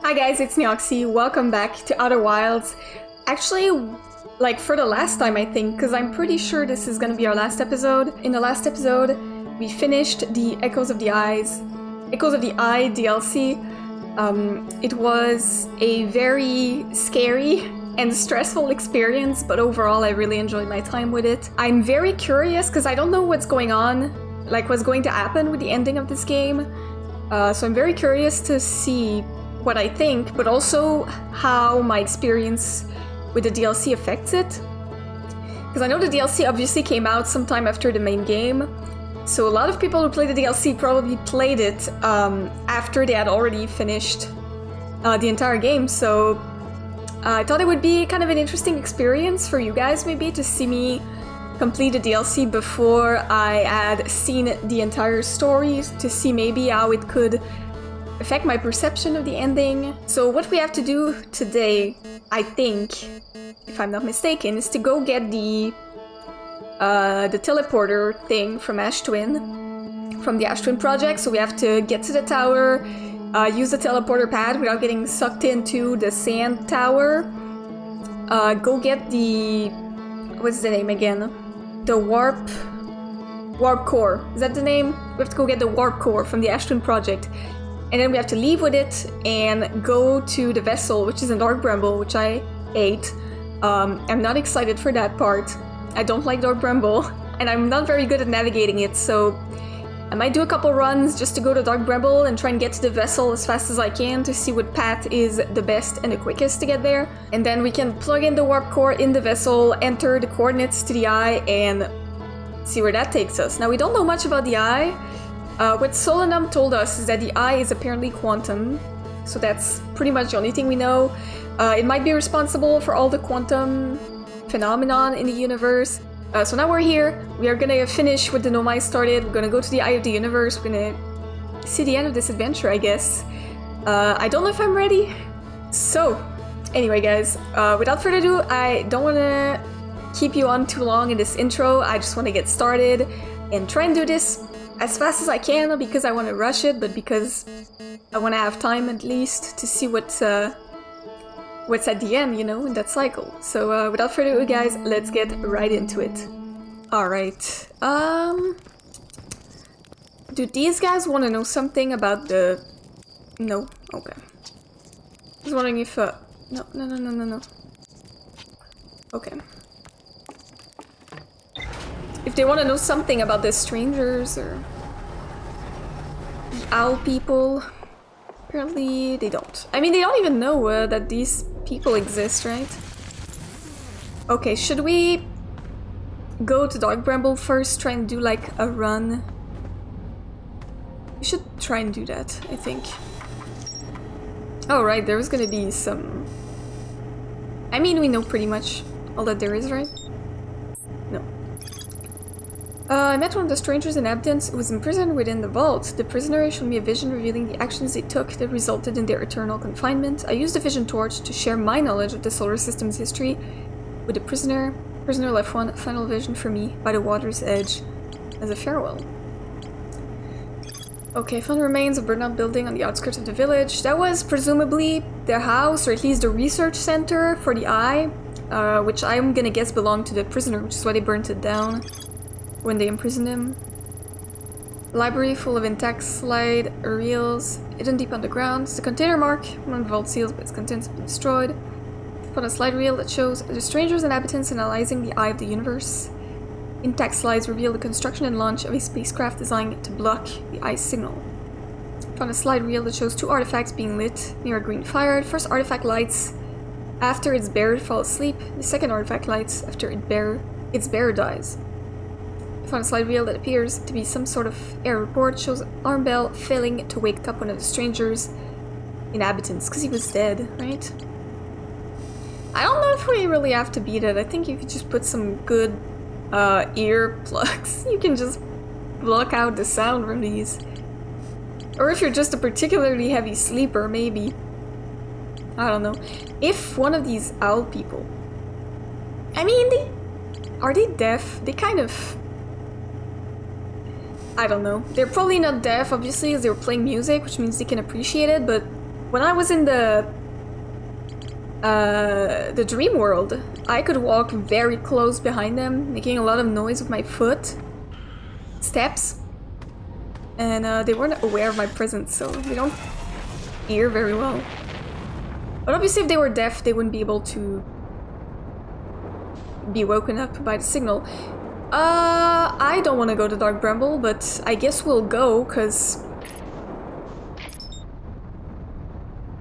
Hi guys, it's Neoxie. Welcome back to Outer Wilds. Actually, like for the last time I think, because I'm pretty sure this is gonna be our last episode. In the last episode, we finished the Echoes of the Eye DLC. It was a very scary and stressful experience, but overall I really enjoyed my time with it. I'm very curious because I don't know what's going on, like what's going to happen with the ending of this game. So I'm very curious to see what I think, but also how my experience with the DLC affects it. Because I know the DLC obviously came out sometime after the main game, so a lot of people who played the DLC probably played it after they had already finished the entire game, so I thought it would be kind of an interesting experience for you guys maybe to see me complete the DLC before I had seen the entire story, to see maybe how it could affect my perception of the ending. So what we have to do today, I think, if I'm not mistaken, is to go get the teleporter thing from Ash Twin, from the Ash Twin project. So we have to get to the tower, use the teleporter pad without getting sucked into the sand tower, go get the... what's the name again? The warp core. Is that the name? We have to go get the warp core from the Ash Twin project. And then we have to leave with it and go to the vessel, which is in Dark Bramble, which I ate. I'm not excited for that part. I don't like Dark Bramble, and I'm not very good at navigating it, so I might do a couple runs just to go to Dark Bramble and try and get to the vessel as fast as I can to see what path is the best and the quickest to get there. And then we can plug in the warp core in the vessel, enter the coordinates to the eye, and see where that takes us. Now, we don't know much about the eye. What Solanum told us is that the eye is apparently quantum, so that's pretty much the only thing we know. It might be responsible for all the quantum phenomenon in the universe. So now we're here, we are gonna finish what the Nomai started, we're gonna go to the Eye of the Universe, we're gonna see the end of this adventure, I guess. I don't know if I'm ready. So, anyway guys, without further ado, I don't wanna keep you on too long in this intro, I just wanna get started and try and do this as fast as I can, not because I want to rush it, but because I want to have time at least to see what's at the end, you know, in that cycle. So without further ado, guys, let's get right into it. Alright, do these guys want to know something about the... No? Okay. I was wondering if, No. Okay. If they want to know something about the strangers or the owl people, apparently they don't. I mean, they don't even know that these people exist, right? Okay, should we go to Dark Bramble first, try and do like a run? We should try and do that, I think. Oh right, there was gonna be some... I mean, we know pretty much all that there is, right? No. I met one of the stranger's inhabitants who was imprisoned within the vault. The prisoner showed me a vision revealing the actions they took that resulted in their eternal confinement. I used the vision torch to share my knowledge of the solar system's history with the prisoner. The prisoner left one final vision for me by the water's edge as a farewell. Okay, found remains of a burned-out building on the outskirts of the village. That was presumably the house, or at least the research center for the eye, which I'm gonna guess belonged to the prisoner, which is why they burnt it down when they imprisoned him. Library full of intact slide reels hidden deep underground. It's a container mark, one of the vault seals, but its contents have been destroyed. Found a slide reel that shows the stranger's inhabitants analyzing the Eye of the Universe. Intact slides reveal the construction and launch of a spacecraft designed to block the Eye's signal. Found a slide reel that shows two artifacts being lit near a green fire. The first artifact lights after its bearer falls asleep. The second artifact lights after its bearer dies. Found a slide reel that appears to be some sort of air report, shows an alarm bell failing to wake up one of the stranger's inhabitants, because he was dead, right? I don't know if we really have to beat it. I think if you just put some good ear plugs, you can just block out the sound from these. Or if you're just a particularly heavy sleeper, maybe. I don't know. If one of these owl people... I mean, are they deaf? They kind of... I don't know. They're probably not deaf, obviously, as they were playing music, which means they can appreciate it, but When I was in the dream world, I could walk very close behind them, making a lot of noise with my foot steps, and they weren't aware of my presence, so they don't hear very well. But obviously if they were deaf, they wouldn't be able to be woken up by the signal. I don't want to go to Dark Bramble, but I guess we'll go, because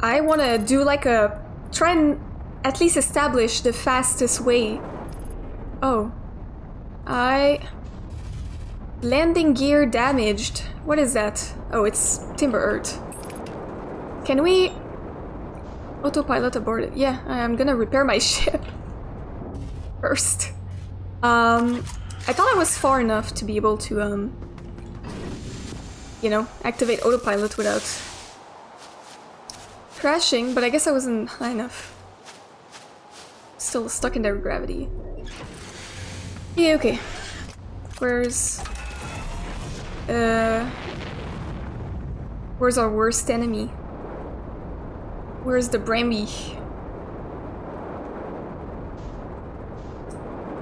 I want to do like a... try and at least establish the fastest way. Oh. Landing gear damaged. What is that? Oh, it's Timber Earth. Can we... autopilot aborted? Yeah, I'm gonna repair my ship first. I thought I was far enough to be able to, you know, activate autopilot without crashing, but I guess I wasn't high enough. Still stuck in their gravity. Yeah, okay. Where's our worst enemy? Where's the Bramby?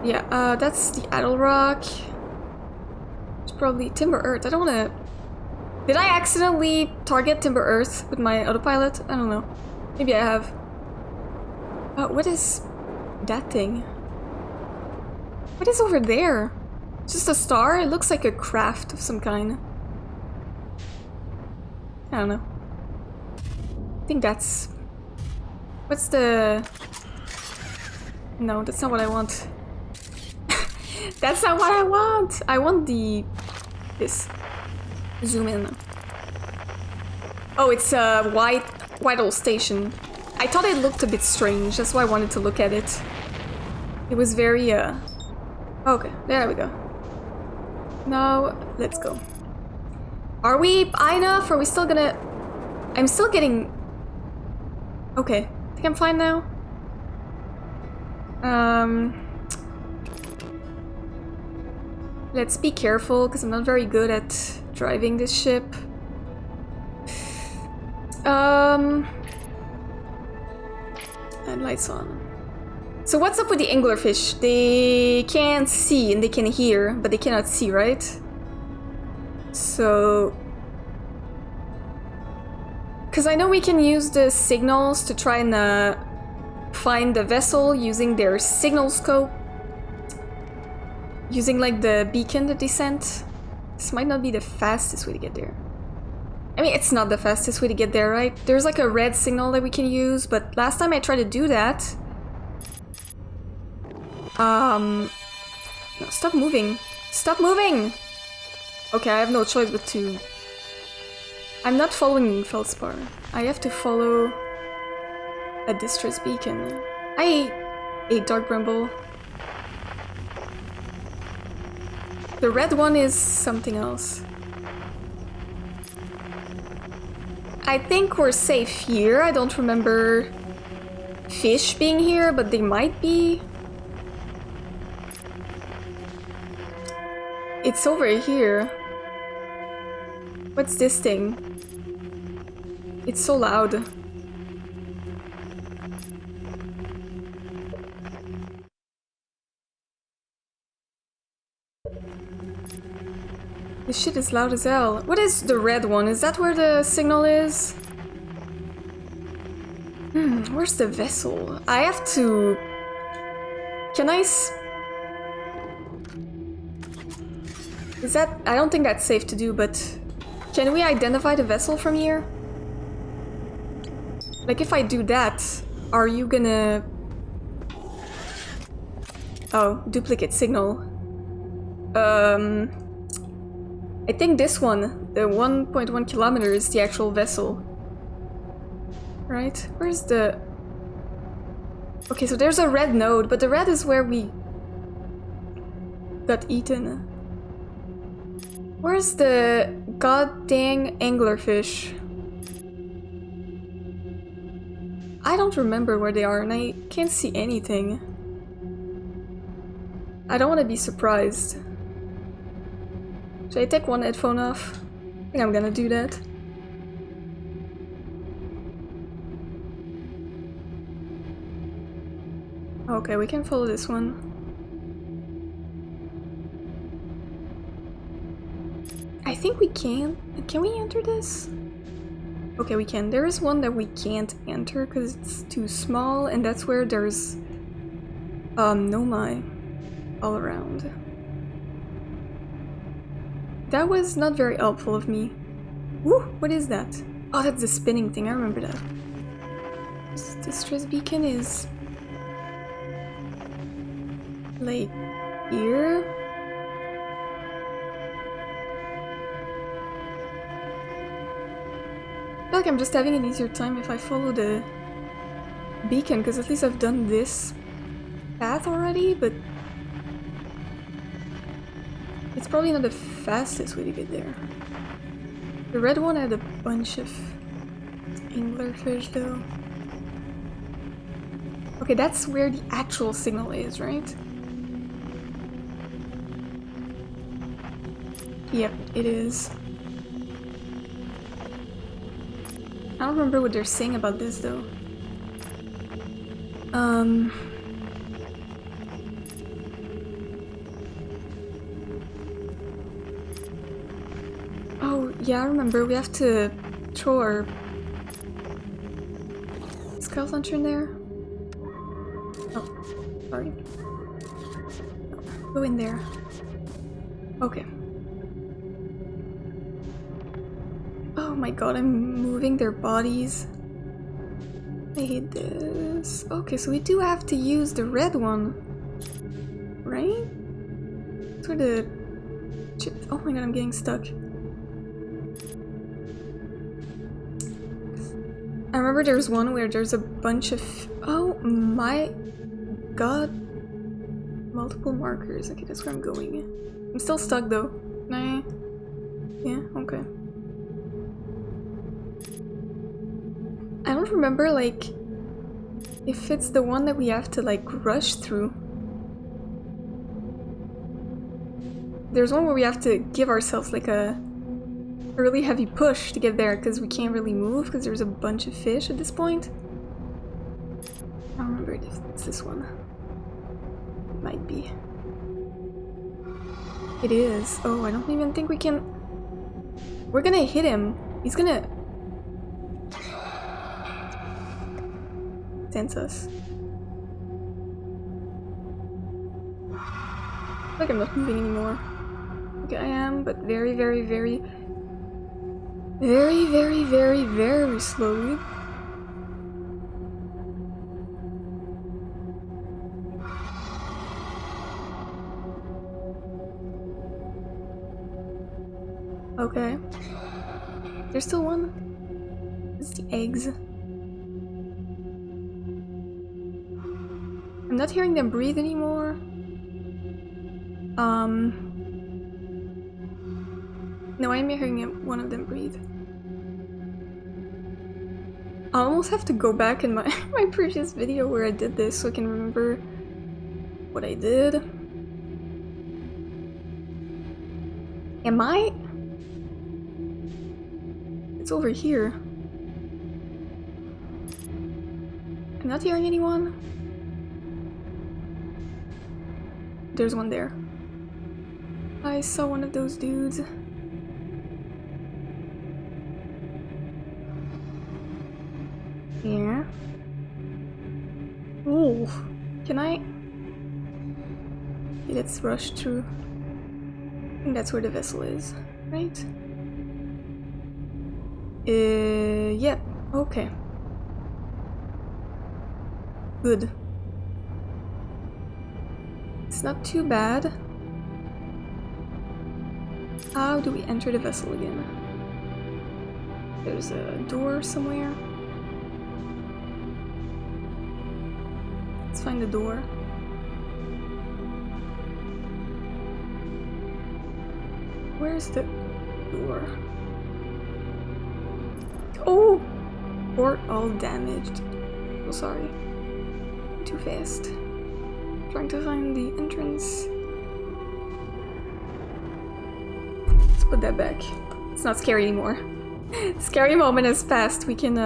Yeah, that's the Addle Rock. It's probably Timber Earth. I don't wanna... Did I accidentally target Timber Earth with my autopilot? I don't know. Maybe I have. What is that thing? What is over there? It's just a star? It looks like a craft of some kind. I don't know. I think that's... What's the... No, that's not what I want. That's not what I want! I want the... this. Zoom in. Oh, it's a Whitehall Station. I thought it looked a bit strange, that's why I wanted to look at it. It was very, Okay, there we go. Now, let's go. Are we high enough? Are we still gonna... I'm still getting... Okay, I think I'm fine now. Let's be careful, because I'm not very good at driving this ship. And lights on. So what's up with the anglerfish? They can see and they can hear, but they cannot see, right? So... Because I know we can use the signals to try and find the vessel using their signal scope. Using like the beacon that they sent. This might not be the fastest way to get there. I mean, it's not the fastest way to get there, right? There's like a red signal that we can use, but last time I tried to do that... No, stop moving. Stop moving! Okay, I have no choice but to... I'm not following Feldspar. I have to follow a distress beacon. I ate Dark Bramble. The red one is something else. I think we're safe here. I don't remember fish being here, but they might be. It's over here. What's this thing? It's so loud. This shit is loud as hell. What is the red one? Is that where the signal is? Where's the vessel? I have to... Can I Is that... I don't think that's safe to do, but... Can we identify the vessel from here? Like, if I do that, are you gonna... Oh, duplicate signal. I think this one, the 1.1 kilometers, is the actual vessel. Right? Where's the... Okay, so there's a red node, but the red is where we got eaten. Where's the goddamn anglerfish? I don't remember where they are, and I can't see anything. I don't want to be surprised. Should I take one headphone off? I think I'm gonna do that. Okay, we can follow this one. I think we can. Can we enter this? Okay, we can. There is one that we can't enter because it's too small, and that's where there's Nomai all around. That was not very helpful of me. Woo! What is that? Oh, that's the spinning thing. I remember that. This distress beacon is like here. I feel like I'm just having an easier time if I follow the beacon, because at least I've done this path already, but it's probably not the fastest way to get there. The red one had a bunch of anglerfish though. Okay, that's where the actual signal is, right? Yep, it is. I don't remember what they're saying about this though. Oh, yeah, I remember. We have to throw our scout launcher in there. Oh, sorry. Go in there. Okay. Oh my god, I'm moving their bodies. I hate this. Okay, so we do have to use the red one. Right? That's where the chip. Oh my god, I'm getting stuck. I remember there's one where there's a bunch of. Oh my god. Multiple markers. Okay, that's where I'm going. I'm still stuck though. Can I? Yeah, okay. I don't remember, like, if it's the one that we have to, like, rush through. There's one where we have to give ourselves, like, a really heavy push to get there, because we can't really move, because there's a bunch of fish at this point. I don't remember if it's this one. It might be. It is. Oh, I don't even think we can... We're gonna hit him. He's gonna... sense us. Like I'm not moving anymore. Okay, I am, but very, very, very, very, very, very, very slowly. Okay. There's still one. It's the eggs. I'm not hearing them breathe anymore. No, I am hearing one of them breathe. I almost have to go back in my my previous video where I did this so I can remember what I did. Am I? It's over here. I'm not hearing anyone. There's one there. I saw one of those dudes. Yeah. Ooh. Can I? Okay, let's rush through. I think that's where the vessel is, right? Yeah. Okay. Good. It's not too bad. How do we enter the vessel again? There's a door somewhere. Let's find the door. Where's the door? Oh! Port all damaged. Oh, sorry. Too fast. Trying to find the entrance. Let's put that back. It's not scary anymore. Scary moment has passed. We can,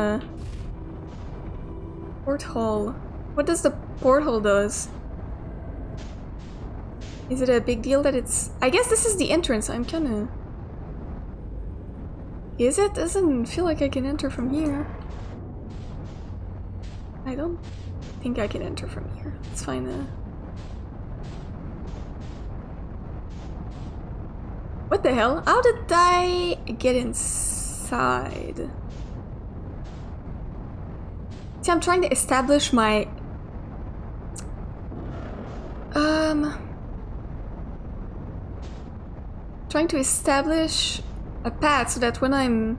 Port hall. What does the porthole does? Is it a big deal that it's... I guess this is the entrance. I'm kinda... Is it? Doesn't feel like I can enter from here. I don't think I can enter from here. It's fine. What the hell? How did I get inside? See, I'm trying to establish my... Trying to establish a path so that when I'm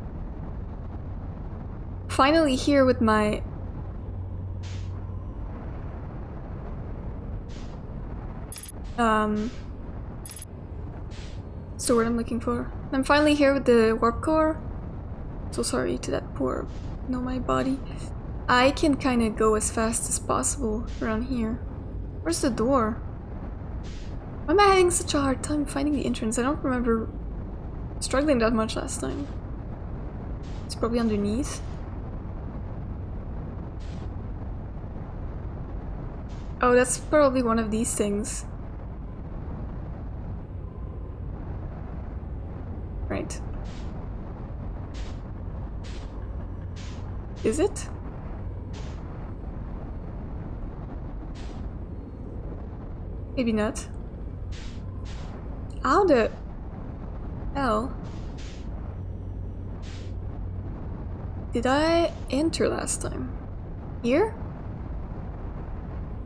finally here with my... What's the word I'm looking for? I'm finally here with the warp core. So sorry to that poor... my body. I can kind of go as fast as possible around here. Where's the door? Why am I having such a hard time finding the entrance? I don't remember struggling that much last time. It's probably underneath. Oh, that's probably one of these things. Right. Is it? Maybe not. How the hell did I enter last time? Here?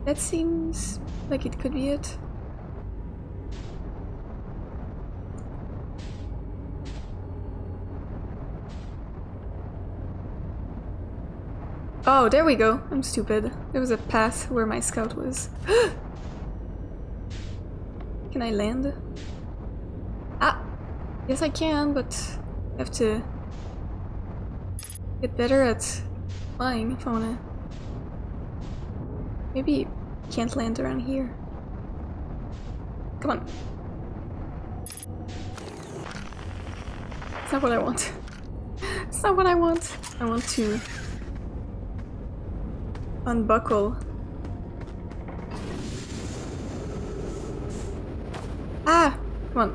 That seems like it could be it. Oh, there we go. I'm stupid. There was a path where my scout was. Can I land? Ah! Yes, I can, but I have to get better at flying if I wanna. Maybe can't land around here. Come on. It's not what I want. It's not what I want. I want to unbuckle. Ah! Come on.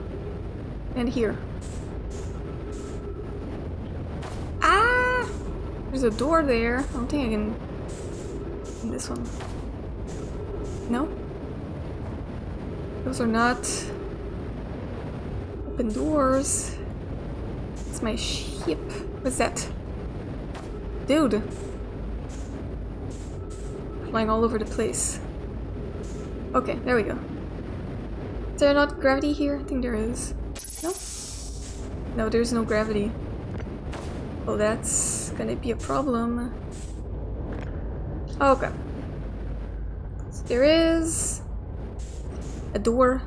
And here. Ah! There's a door there. I don't think I can... in this one. No? Those are not open doors. It's my ship. What's that? Dude! Flying all over the place. Okay, there we go. Is there not gravity here? I think there is. No? No, there's no gravity. Well, that's gonna be a problem. Okay. So there is a door.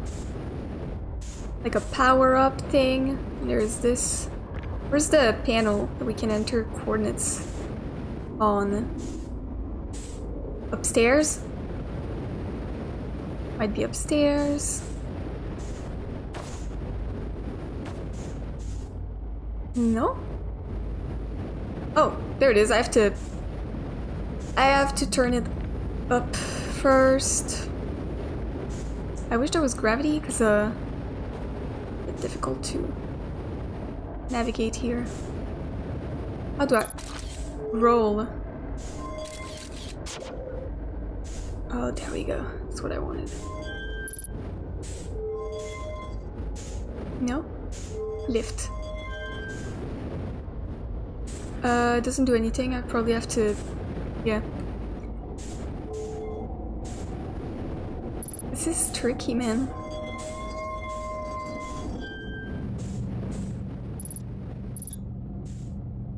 Like a power-up thing. And there is this. Where's the panel that we can enter coordinates on? Upstairs? Might be upstairs. No? Oh, there it is. I have to turn it up first. I wish there was gravity, because a bit difficult to navigate here. How do I roll? Oh, there we go. That's what I wanted. No? Lift. It doesn't do anything. I probably have to... yeah. This is tricky, man.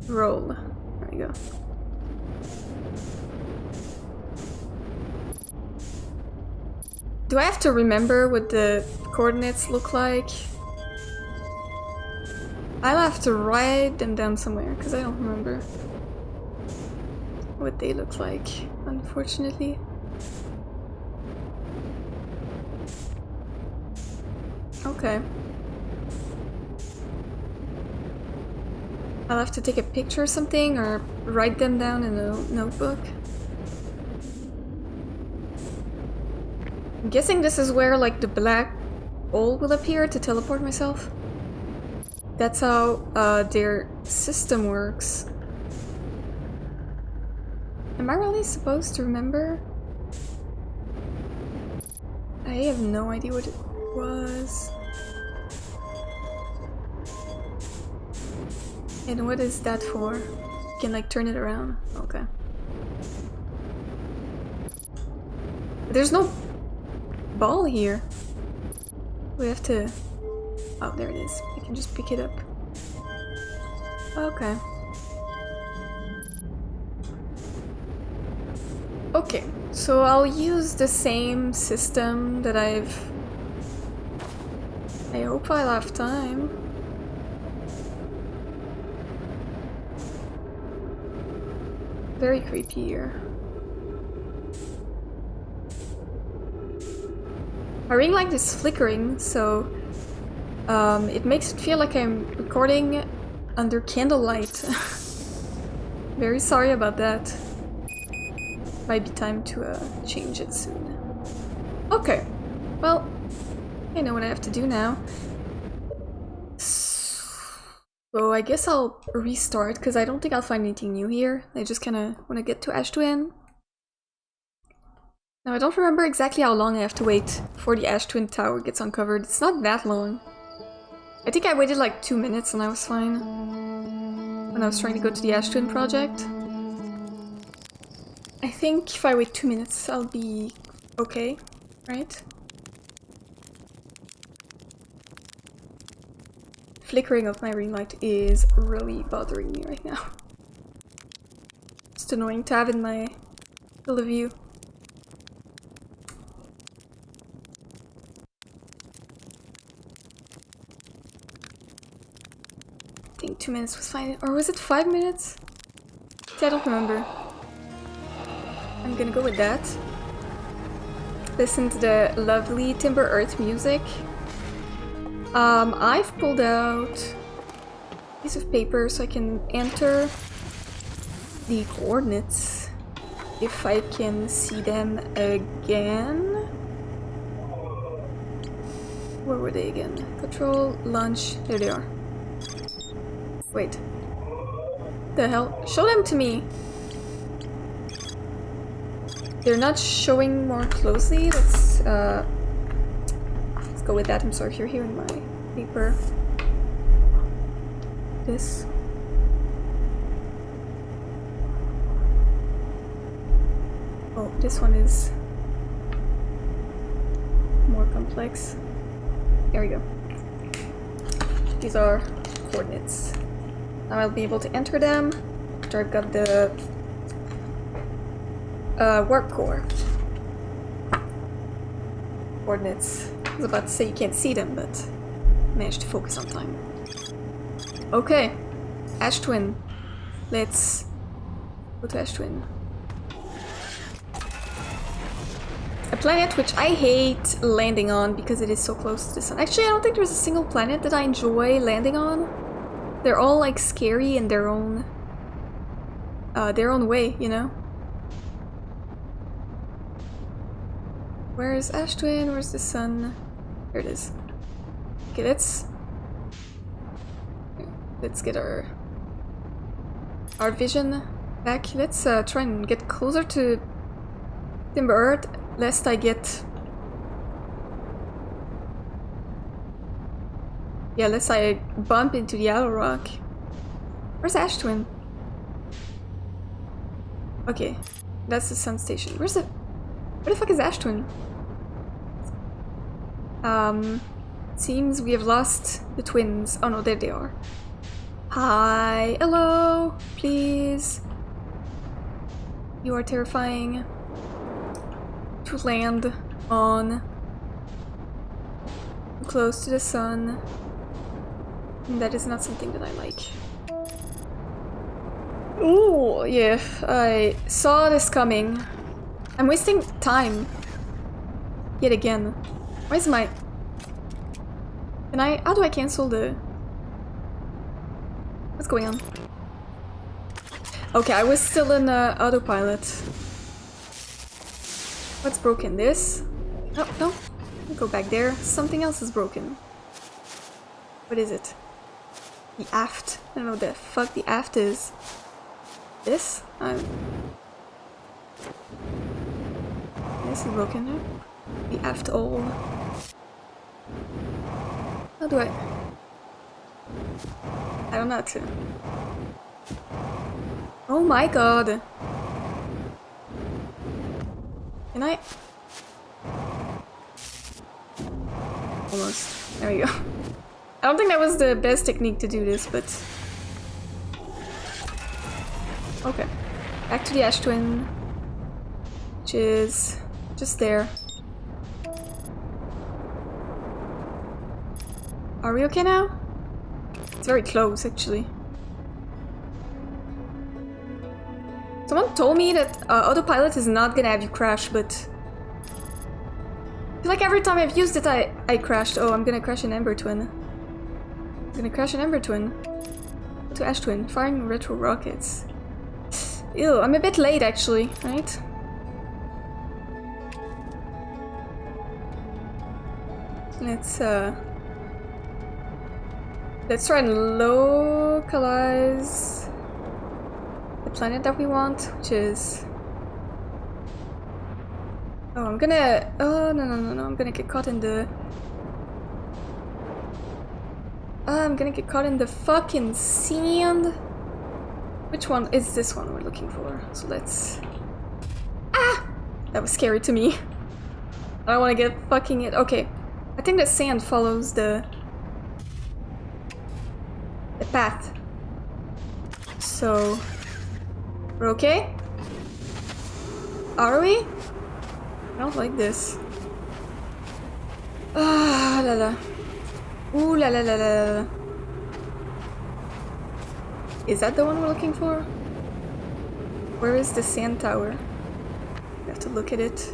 Roll. There we go. Do I have to remember what the coordinates look like? I'll have to write them down somewhere, because I don't remember what they look like, unfortunately. Okay. I'll have to take a picture or something, or write them down in a notebook. I'm guessing this is where like the black hole will appear to teleport myself. That's how their system works. Am I really supposed to remember? I have no idea what it was. And what is that for? You can like turn it around? Okay. There's no ball here. We have to... Oh, there it is. You can just pick it up. Okay. Okay, so I'll use the same system that I hope I'll have time. Very creepy here. My ring light is flickering, so it makes it feel like I'm recording under candlelight. Very sorry about that. Might be time to change it soon. Okay, well, I know what I have to do now. So I guess I'll restart, because I don't think I'll find anything new here. I just kind of want to get to Ash Twin. Now I don't remember exactly how long I have to wait before the Ash Twin Tower gets uncovered. It's not that long. I think I waited like 2 minutes and I was fine when I was trying to go to the Ash Twin project. I think if I wait 2 minutes I'll be okay, right? Flickering of my ring light is really bothering me right now. It's annoying to have in my field of view. I think 2 minutes was fine, or was it 5 minutes? I don't remember. I'm gonna go with that. Listen to the lovely Timber Earth music. I've pulled out a piece of paper so I can enter the coordinates if I can see them again. Where were they again? Control, launch, there they are. Wait. The hell? Show them to me! They're not showing more closely. Let's go with that. I'm sorry if you're hearing my paper. This. Oh, this one is more complex. There we go. These are coordinates. Now I'll be able to enter them after I've got the warp core coordinates. I was about to say you can't see them, but managed to focus on time. Okay, Ash Twin. Let's go to Ash Twin. A planet which I hate landing on because it is so close to the sun. Actually, I don't think there's a single planet that I enjoy landing on. They're all like scary in their own way, you know? Where's Ash Twin? Where's the sun? Here it is. Okay, let's get our vision back. Let's try and get closer to Timber Earth, lest I get... Yeah, lest I bump into the Yellow Rock. Where's Ash Twin? Okay, that's the sun station. Where the fuck is Ash Twin? Seems we have lost the twins. Oh no, there they are. Hi, hello, please. You are terrifying to land on. Close to the sun. And that is not something that I like. Ooh, yeah, I saw this coming. I'm wasting time. Yet again. Where's my... How do I cancel the... What's going on? Okay, I was still in autopilot. What's broken? This? No, no. Go back there. Something else is broken. What is it? The aft. I don't know what the fuck the aft is. This? This is broken. No? The aft hole. How do I don't know how to. Oh my god. Can I? Almost. There we go. I don't think that was the best technique to do this, but... Okay. Back to the Ash Twin. Which is... just there. Are we okay now? It's very close, actually. Someone told me that autopilot is not gonna have you crash, but... I feel like every time I've used it, I crashed. Oh, I'm gonna crash an Ember Twin. I'm gonna crash an Ember Twin. Go to Ash Twin. Firing retro rockets. Ew, I'm a bit late, actually, right? Let's try and localize the planet that we want, which is... Oh, I'm gonna... Oh, no, I'm gonna get caught in the... I'm gonna get caught in the fucking sand. Which one is this one we're looking for? So let's... Ah! That was scary to me. I don't want to get fucking it. Okay. I think the sand follows the path. So... We're okay? Are we? I don't like this. Ah la la. Ooh la la la la. Is that the one we're looking for? Where is the sand tower? I have to look at it.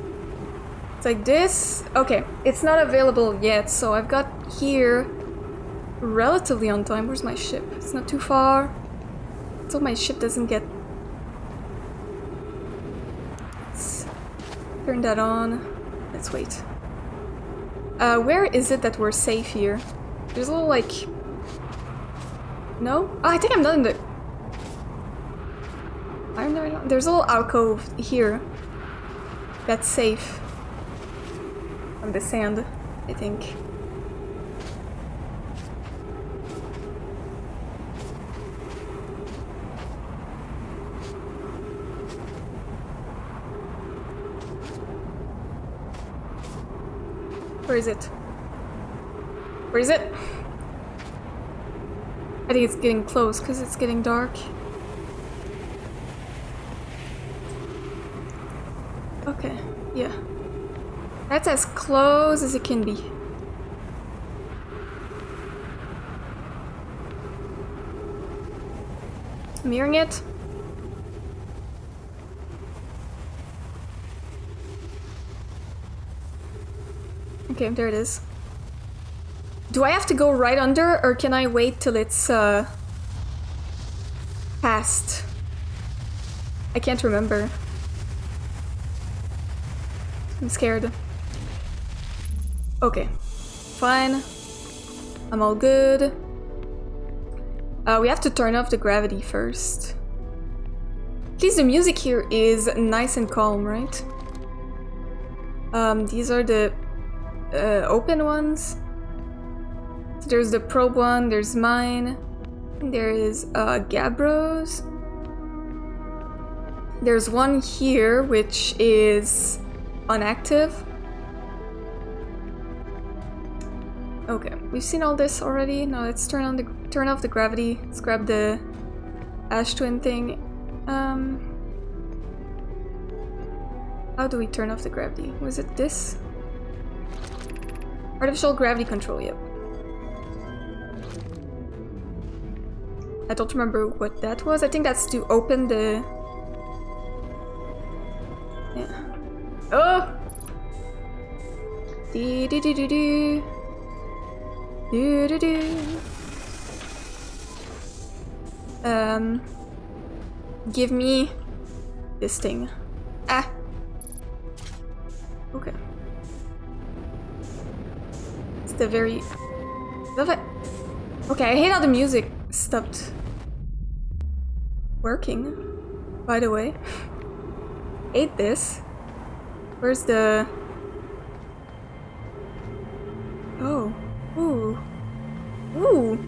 It's like this. Okay, it's not available yet, so I've got here relatively on time. Where's my ship? It's not too far. So my ship doesn't get... Let's turn that on. Let's wait. Where is it that we're safe here? There's a little like... No? Oh, I think I'm not in the... I'm not... There's a little alcove here. That's safe. From the sand, I think. Where is it? Where is it? I think it's getting close because it's getting dark. Okay, yeah. That's as close as it can be. I'm hearing it. Okay, there it is. Do I have to go right under, or can I wait till it's past? I can't remember. I'm scared. Okay, fine. I'm all good. We have to turn off the gravity first. At least the music here is nice and calm, right? These are the open ones. So there's the probe one, there's mine. There is Gabro's. There's one here which is inactive. Okay, we've seen all this already. Now let's turn off the gravity. Let's grab the Ash Twin thing. How do we turn off the gravity? Was it this? Artificial gravity control, yep. I don't remember what that was. I think that's to open the... Yeah. Oh! Dee dee dee dee dee. Doo doo doo. Give me this thing. Ah! Okay. the very... Okay, I hate how the music stopped working, by the way. Hate this. Where's the... Oh. Ooh. Ooh.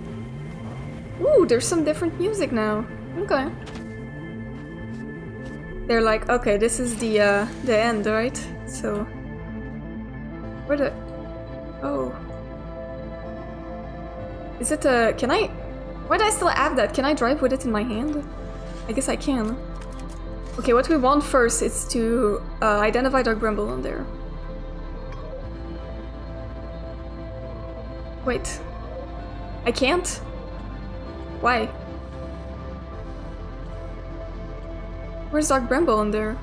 Ooh, there's some different music now. Okay. They're like, okay, this is the end, right? So... Where the... Oh. Is it a... Can I... Why do I still have that? Can I drive with it in my hand? I guess I can. Okay, what we want first is to identify Dark Bramble on there. Wait. I can't? Why? Where's Dark Bramble on there?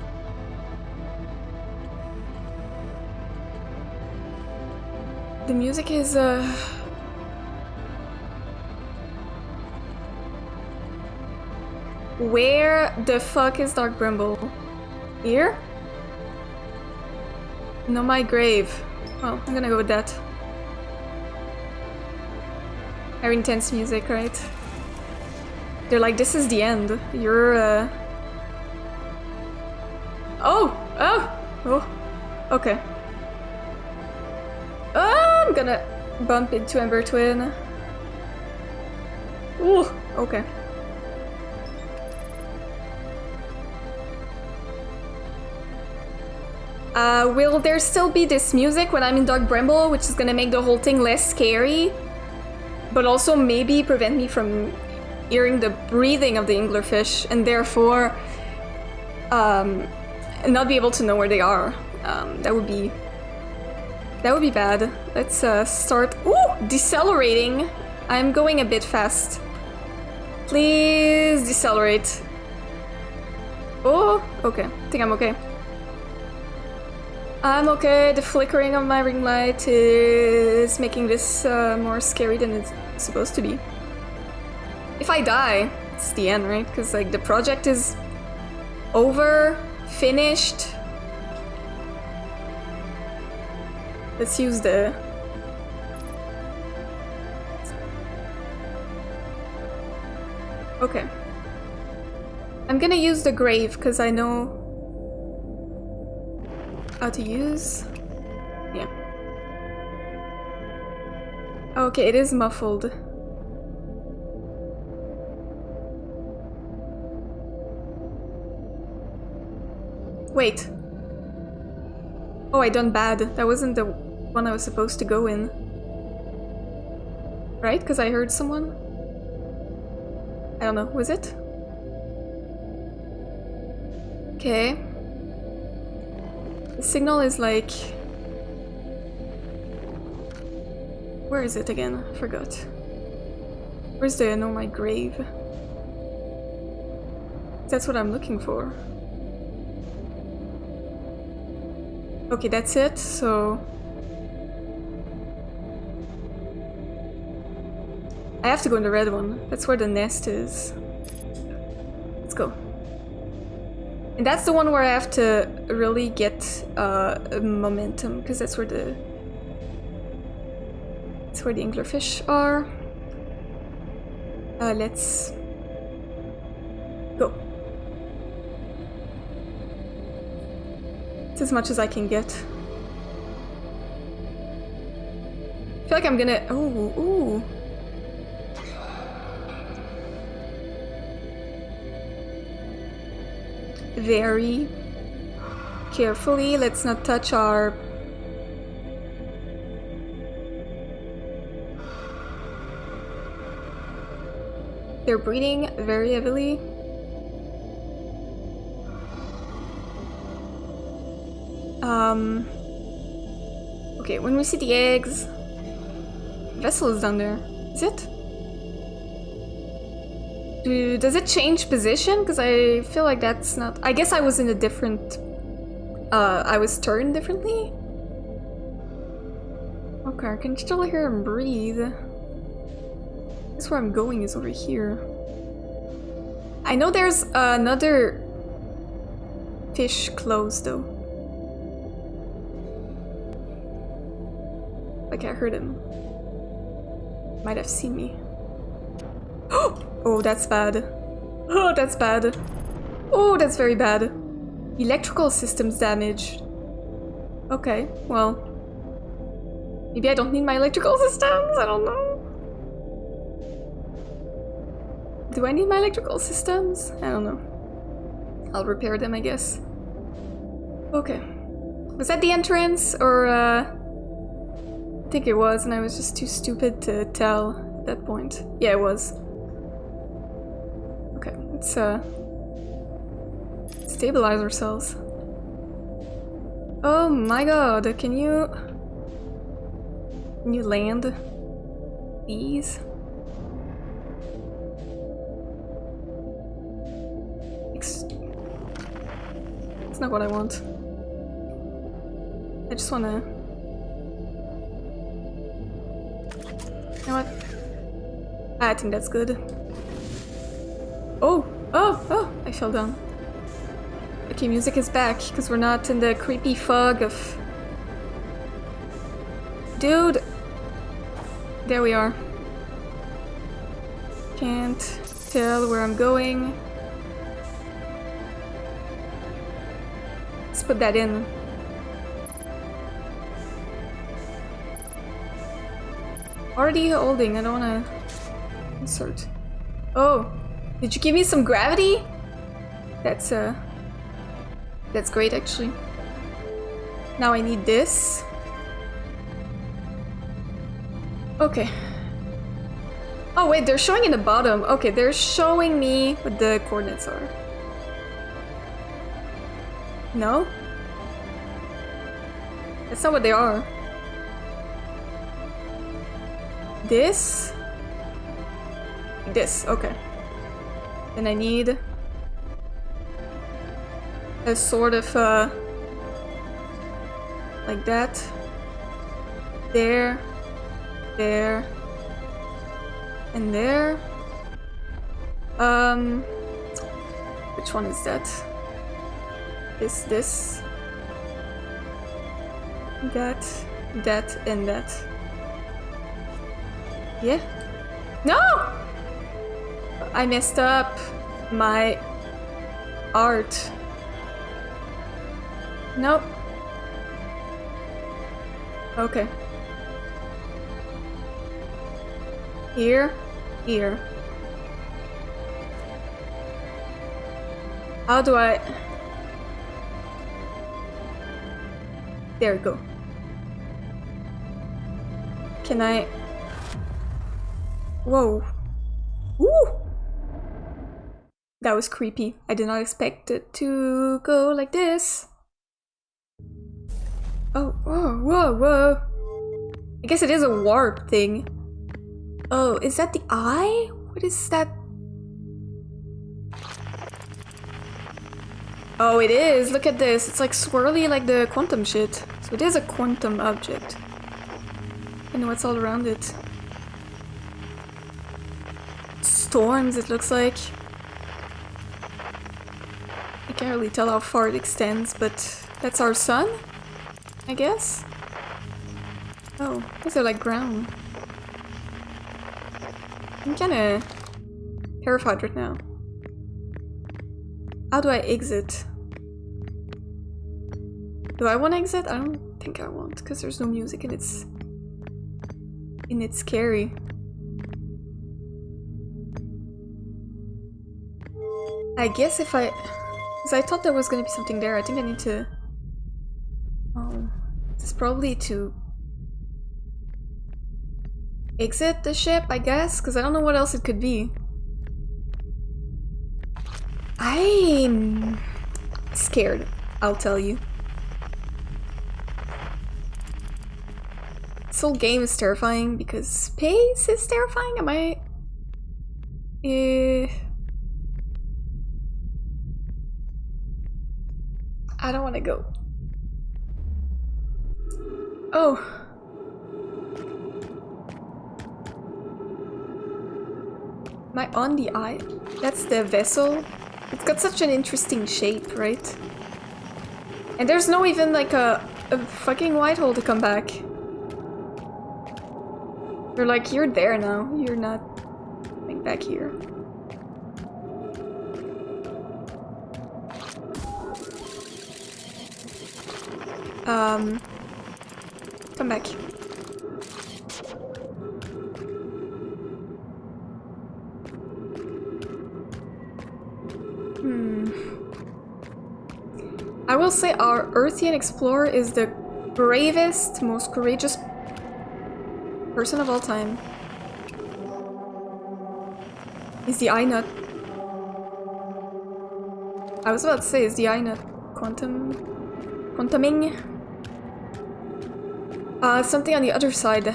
The music is Where the fuck is Dark Bramble? Here? No, my grave. Well, I'm gonna go with that. Very intense music, right? They're like, this is the end. You're Oh! Oh! Oh! Okay. Oh, I'm gonna bump into Ember Twin. Ooh! Okay. Will there still be this music when I'm in Dark Bramble, which is gonna make the whole thing less scary, but also maybe prevent me from hearing the breathing of the anglerfish, and therefore not be able to know where they are? That would be bad. Let's start. Ooh, decelerating. I'm going a bit fast. Please decelerate. Oh, okay. I think I'm okay. I'm okay. The flickering of my ring light is making this more scary than it's supposed to be. If I die, it's the end, right? Because like the project is over, finished. Let's use the... Okay. I'm gonna use the grave because I know how to use. Yeah. Okay, it is muffled. Wait. Oh, I done bad. That wasn't the one I was supposed to go in. Right? Because I heard someone? I don't know. Was it? Okay. The signal is like... Where is it again? I forgot. Where's the know my grave? That's what I'm looking for. Okay, that's it, so... I have to go in the red one. That's where the nest is. Let's go. And that's the one where I have to really get momentum, because that's where the... That's where the anglerfish are. Let's... go. It's as much as I can get. I feel like I'm gonna... Oh, ooh. Very carefully. Let's not touch our... They're breathing very heavily. Okay, when we see the eggs... Vessel is down there. Is it? Does it change position? Because I feel like that's not... I guess I was in a different... I was turned differently? Okay, I can still hear him breathe. That's where I'm going, is over here. I know there's another fish close, though. Like I heard him. Might have seen me. Oh, that's bad. Oh, that's bad. Oh, that's very bad. Electrical systems damaged. Okay, well. Maybe I don't need my electrical systems? I don't know. Do I need my electrical systems? I don't know. I'll repair them, I guess. Okay. Was that the entrance? Or, I think it was, and I was just too stupid to tell at that point. Yeah, it was. Okay, let's, stabilize ourselves. Oh my god, can you land? Please? It's not what I want. I just wanna... You know what? I think that's good. Oh! Oh! Oh! I fell down. Okay, music is back, because we're not in the creepy fog of... Dude! There we are. Can't tell where I'm going. Let's put that in. Already holding, I don't wanna insert. Oh! Did you give me some gravity? That's great, actually. Now I need this. Okay. Oh wait, they're showing in the bottom. Okay, they're showing me what the coordinates are. No? That's not what they are. This? This, okay. Then I need a sort of, like that. There. There. And there. Which one is that? This. That, and that. Yeah? No! I messed up my art. Nope. Okay. Here. How do I... There we go. Can I... Whoa. Woo! That was creepy. I did not expect it to go like this. Oh, whoa. I guess it is a warp thing. Oh, is that the eye? What is that? Oh, it is. Look at this. It's like swirly like the quantum shit. So it is a quantum object. I know what's all around it. Storms, it looks like. I can't really tell how far it extends, but that's our sun, I guess? Oh, those are like ground. I'm kinda terrified right now. How do I exit? Do I want to exit? I don't think I want, because there's no music and it's scary. I guess if I... Because I thought there was going to be something there. I think I need to... Oh... It's probably to... exit the ship, I guess? Because I don't know what else it could be. I'm... scared, I'll tell you. This whole game is terrifying because space is terrifying. Am I... I don't want to go. Oh. Am I on the eye? That's the vessel. It's got such an interesting shape, right? And there's no even like a fucking white hole to come back. You're like, you're there now. You're not like back here. Come back. I will say our Earthian explorer is the bravest, most courageous person of all time. Is the eye nut? I was about to say, is the eye nut quantuming? Something on the other side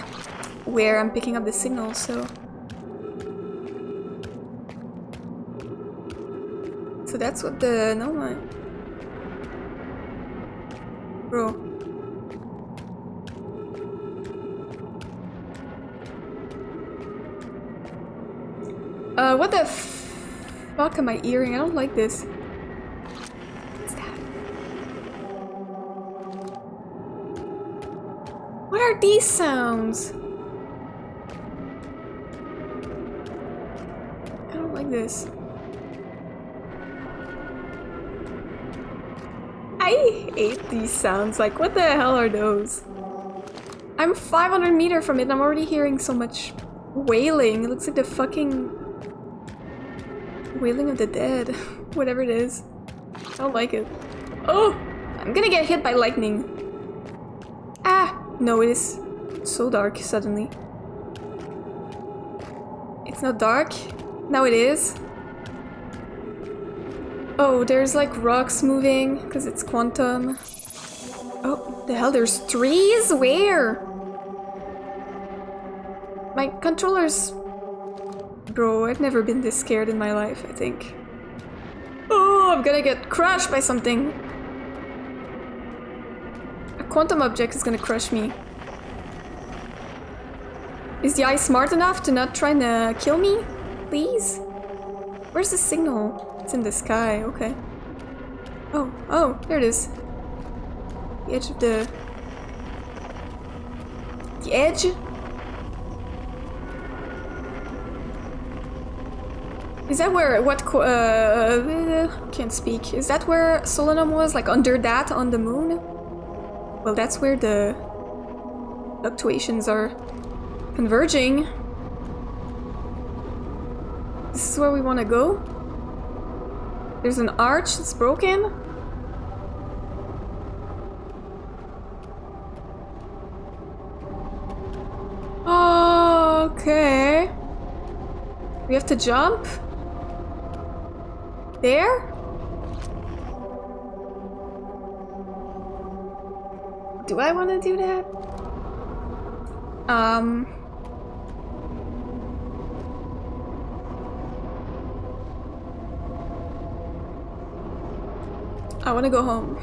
where I'm picking up the signal, so. So that's what the, no my. Bro. What the fuck am I hearing? I don't like this. What's that? What are these sounds? I don't like this. I hate these sounds. Like, what the hell are those? I'm 500 meters from it and I'm already hearing so much wailing. It looks like the fucking wailing of the dead. Whatever it is. I don't like it. Oh! I'm gonna get hit by lightning. Ah! No, it is so dark suddenly. It's not dark. Now it is. Oh, there's like rocks moving because it's quantum. Oh, the hell, there's trees? Where? My controller's... Bro, I've never been this scared in my life, I think. Oh, I'm gonna get crushed by something. A quantum object is gonna crush me. Is the eye smart enough to not try to kill me? Please? Where's the signal? It's in the sky, okay. Oh, there it is. The edge of the... The edge? Is that where, can't speak. Is that where Solanum was? Like under that on the moon? Well, that's where the fluctuations are converging. This is where we want to go. There's an arch that's broken. Okay. We have to jump? There? Do I want to do that? I want to go home.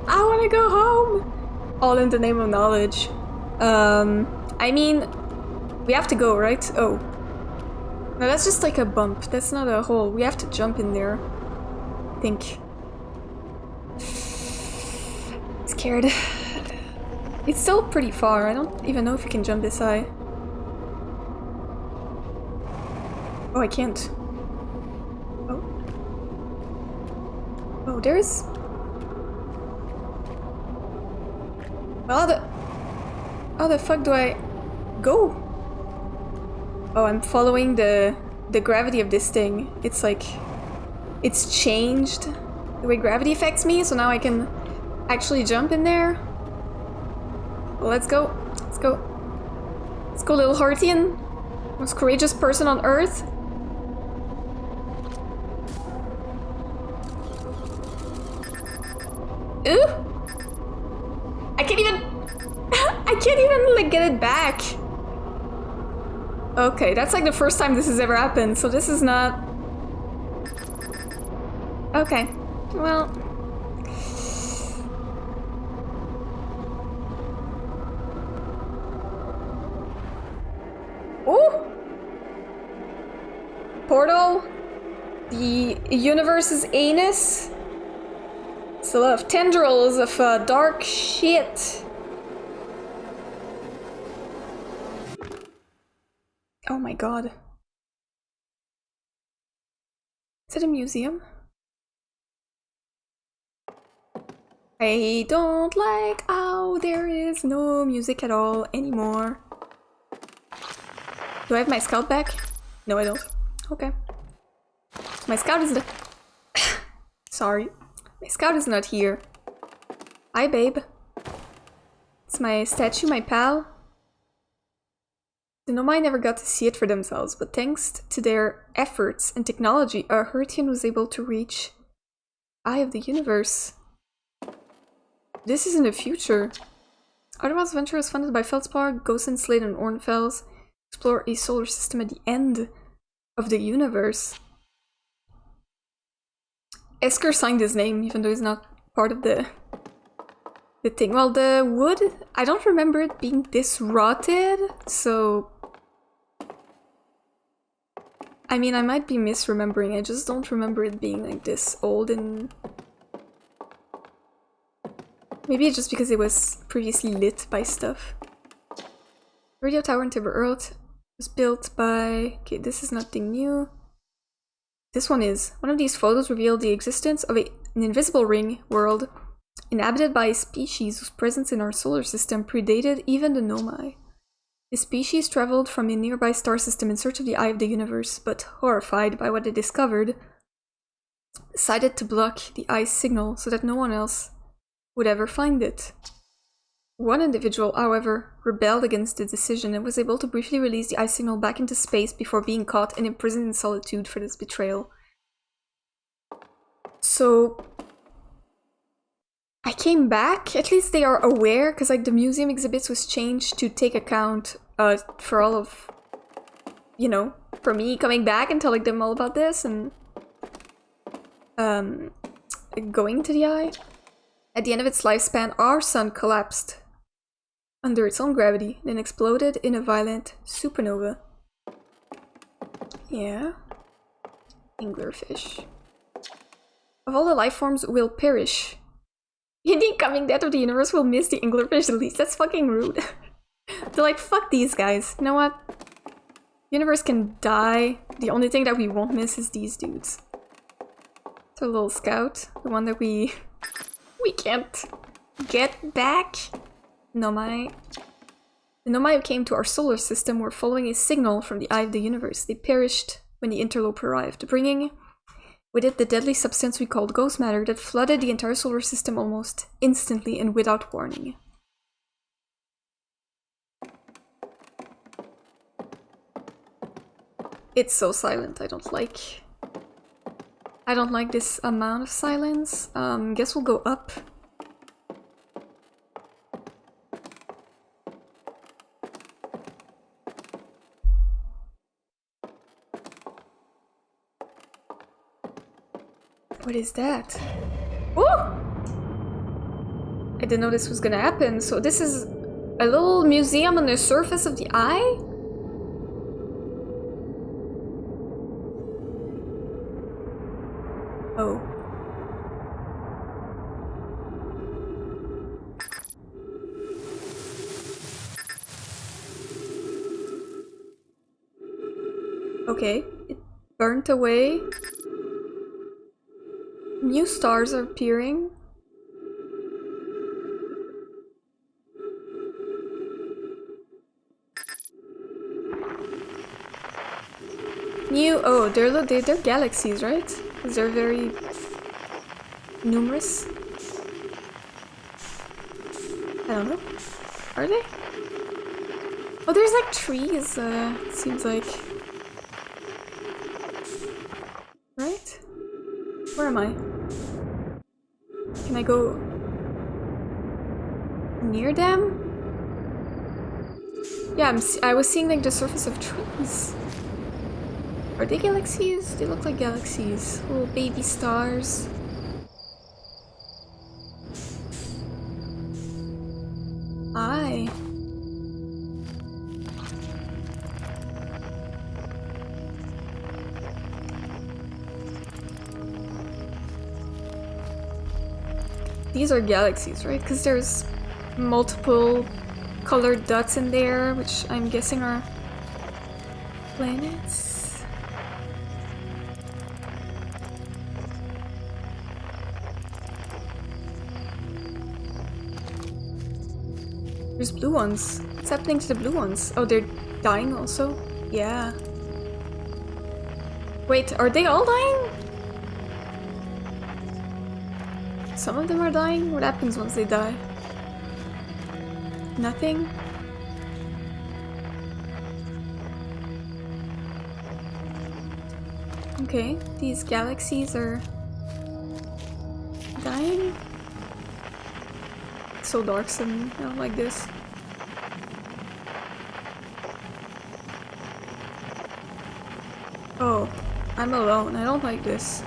I want to go home! All in the name of knowledge. I mean, we have to go, right? Oh. No, that's just like a bump. That's not a hole. We have to jump in there. I think. Scared. It's still pretty far. I don't even know if you can jump this high. Oh, I can't. Oh. Oh, there's... Well, how the fuck do I go? Oh, I'm following the gravity of this thing. It's like... It's changed the way gravity affects me, so now I can actually jump in there. Well, let's go. Let's go. Let's go, little Heartian. Most courageous person on Earth. Ooh! I can't even... I can't even, like, get it back. Okay, that's like the first time this has ever happened, so this is not... Okay, well... Ooh! Portal? The universe's anus? It's a lot of tendrils of dark shit. Oh my god. Is it a museum? I don't like how there is no music at all anymore. Do I have my scout back? No, I don't. Okay. My scout is not... Sorry. My scout is not here. Hi, babe. It's my statue, my pal. The Nomai never got to see it for themselves, but thanks to their efforts and technology, our Hertian was able to reach Eye of the Universe. This is in the future. Otherwise, Venture was funded by Feldspar, Gosen, Slade, and Ornfels. Explore a solar system at the end of the universe. Esker signed his name, even though he's not part of the thing. Well, the wood, I don't remember it being this rotted, so... I mean, I might be misremembering, I just don't remember it being like this old and... Maybe it's just because it was previously lit by stuff. Radio tower in Timber Earth was built by... Okay, this is nothing new. This one is. One of these photos revealed the existence of an invisible ring world inhabited by a species whose presence in our solar system predated even the Nomai. The species traveled from a nearby star system in search of the Eye of the Universe, but horrified by what they discovered, decided to block the Eye's signal so that no one else would ever find it. One individual, however, rebelled against the decision and was able to briefly release the Eye signal back into space before being caught and imprisoned in solitude for this betrayal. So... I came back, at least they are aware, because like the museum exhibits was changed to take account for all of, you know, for me coming back and telling them all about this and going to the Eye. At the end of its lifespan, our sun collapsed under its own gravity, then exploded in a violent supernova. Yeah. Anglerfish. Of all the life forms will perish. In the coming death of the universe, we'll miss the anglerfish the least. That's fucking rude. They're like, fuck these guys. You know what? Universe can die. The only thing that we won't miss is these dudes. It's a little scout. The one that we can't get back. Nomai. The Nomai who came to our solar system were following a signal from the Eye of the Universe. They perished when the interloper arrived, bringing with it the deadly substance we called ghost matter that flooded the entire solar system almost instantly and without warning. It's so silent, I don't like this amount of silence. Guess we'll go up. What is that? Oh! I didn't know this was gonna happen. So this is a little museum on the surface of the Eye? Oh. Okay, it burnt away. New stars are appearing. Oh, they're galaxies, right? Because they're very numerous. I don't know. Are they? Oh, there's like trees, it seems like. Right? Where am I? Can I go near them? Yeah, I was seeing like the surface of trees. Are they galaxies? They look like galaxies. Little baby stars. Aye. These are galaxies, right? Because there's multiple colored dots in there, which I'm guessing are Planets. There's blue ones. What's happening to the blue ones? Oh, they're dying also? Yeah. Wait, are they all dying? Some of them are dying? What happens once they die? Nothing? Okay, these galaxies are dying? It's so dark suddenly. I don't like this. Oh, I'm alone. I don't like this.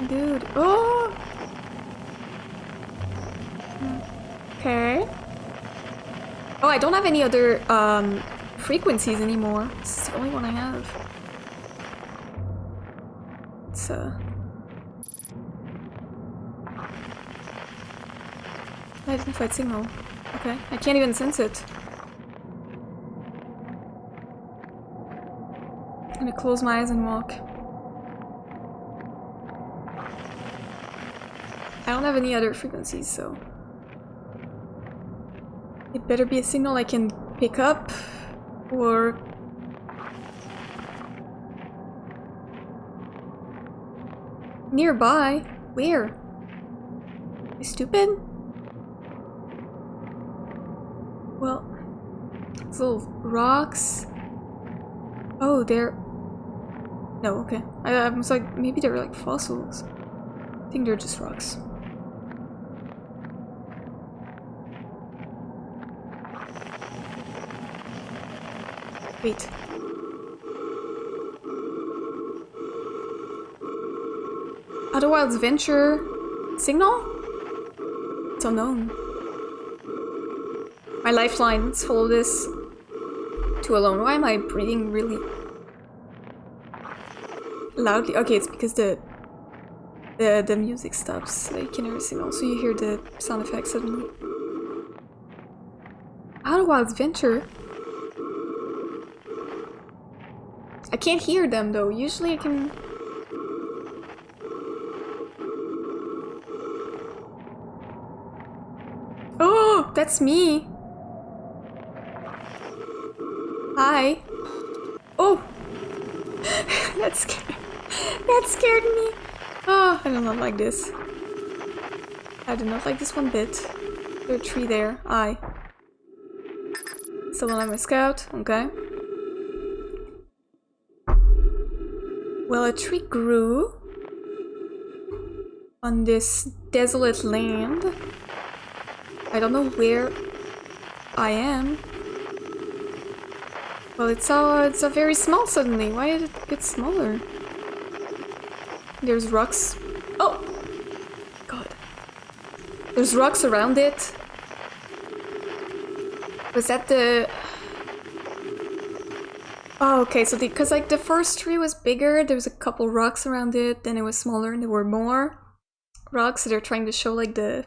Dude. Oh! Okay. Oh, I don't have any other frequencies anymore. This is the only one I have. It's identified signal. Okay. I can't even sense it. I'm gonna close my eyes and walk. I don't have any other frequencies, so... It better be a signal I can pick up, or... Nearby? Where? Am I stupid? Well... Those little rocks... Oh, they're... No, okay. I was like, maybe they're like fossils. I think they're just rocks. Wait. Outer Wilds Venture signal? It's unknown. My lifeline, let's follow this. Too alone. Why am I breathing really loudly? Okay, it's because the music stops, so you can hear a signal, so you hear the sound effects suddenly. Outer Wilds Venture? I can't hear them though. Usually I can... Oh, that's me. Hi. Oh, that scared me. Oh, I do not like this. I do not like this one bit. There's a tree there. Aye. Still don't have my scout. Okay. Well, a tree grew on this desolate land. I don't know where I am. Well, it's a very small suddenly. Why did it get smaller? There's rocks. Oh! God. There's rocks around it. Was that the... Oh, okay, so because like the first tree was bigger, there was a couple rocks around it, then it was smaller and there were more rocks, so they're trying to show like the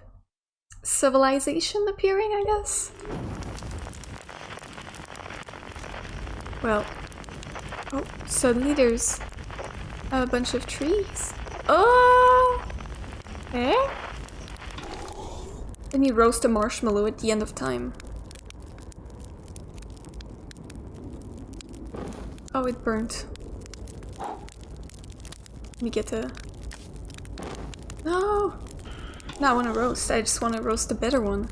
civilization appearing, I guess. Well, oh, suddenly there's a bunch of trees. Oh! Eh? Then you roast a marshmallow at the end of time. Oh, it burnt. Let me get a... No! No, I want to roast. I just want to roast a better one.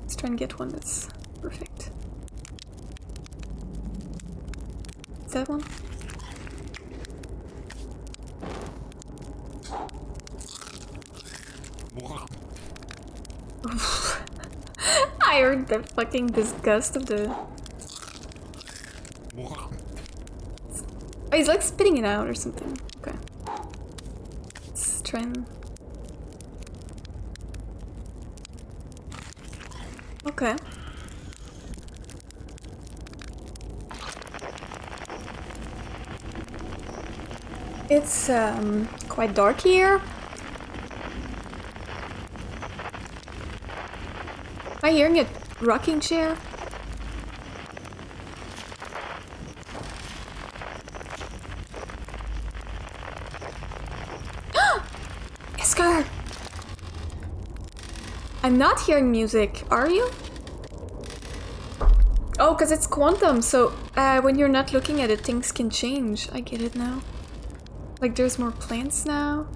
Let's try and get one that's perfect. Is that one? I heard the fucking disgust of the... Oh, he's like spitting it out or something. Okay. Let's try and... Okay. It's quite dark here. Am I hearing a rocking chair? Esker! I'm not hearing music, are you? Oh, because it's quantum, so when you're not looking at it, things can change. I get it now. Like, there's more plants now.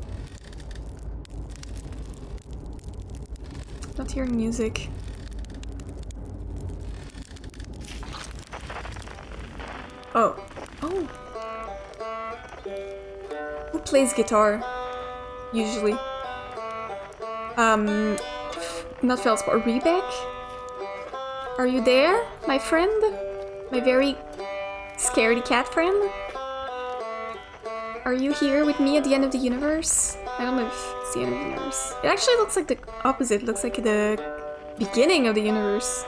Not hearing music. Oh. Oh. Who plays guitar? Usually. Not Feldspar. Rebek? Are you there, my friend? My very scaredy cat friend? Are you here with me at the end of the universe? I don't know if it's the end of the universe. It actually looks like the opposite. It looks like the beginning of the universe.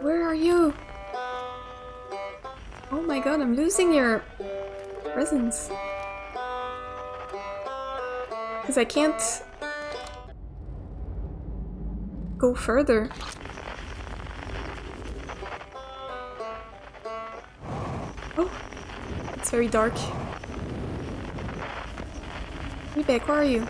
Where are you? Oh my god, I'm losing your presence. Because I can't go further. Oh, it's very dark. Rebek, where are you?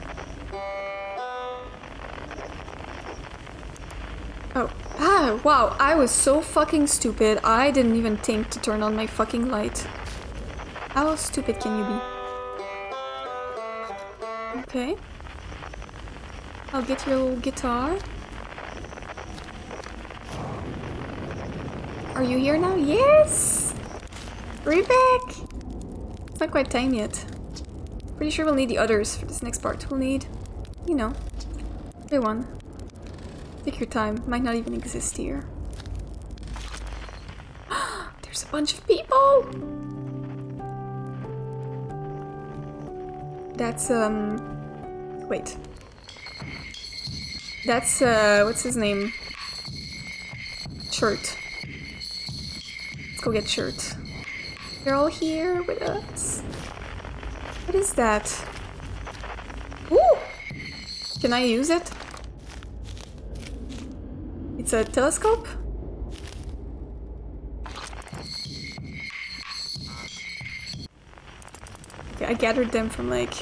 Oh. Ah, wow, I was so fucking stupid. I didn't even think to turn on my fucking light. How stupid can you be? Okay. I'll get your little guitar. Are you here now? Yes! Rebek! It's not quite time yet. Pretty sure we'll need the others for this next part. We'll need, you know, everyone. Take your time. Might not even exist here. There's a bunch of people! That's, wait. That's, what's his name? Shirt. Let's go get Shirt. They're all here with us. What is that? Ooh! Can I use it? It's a telescope? Okay, I gathered them from like...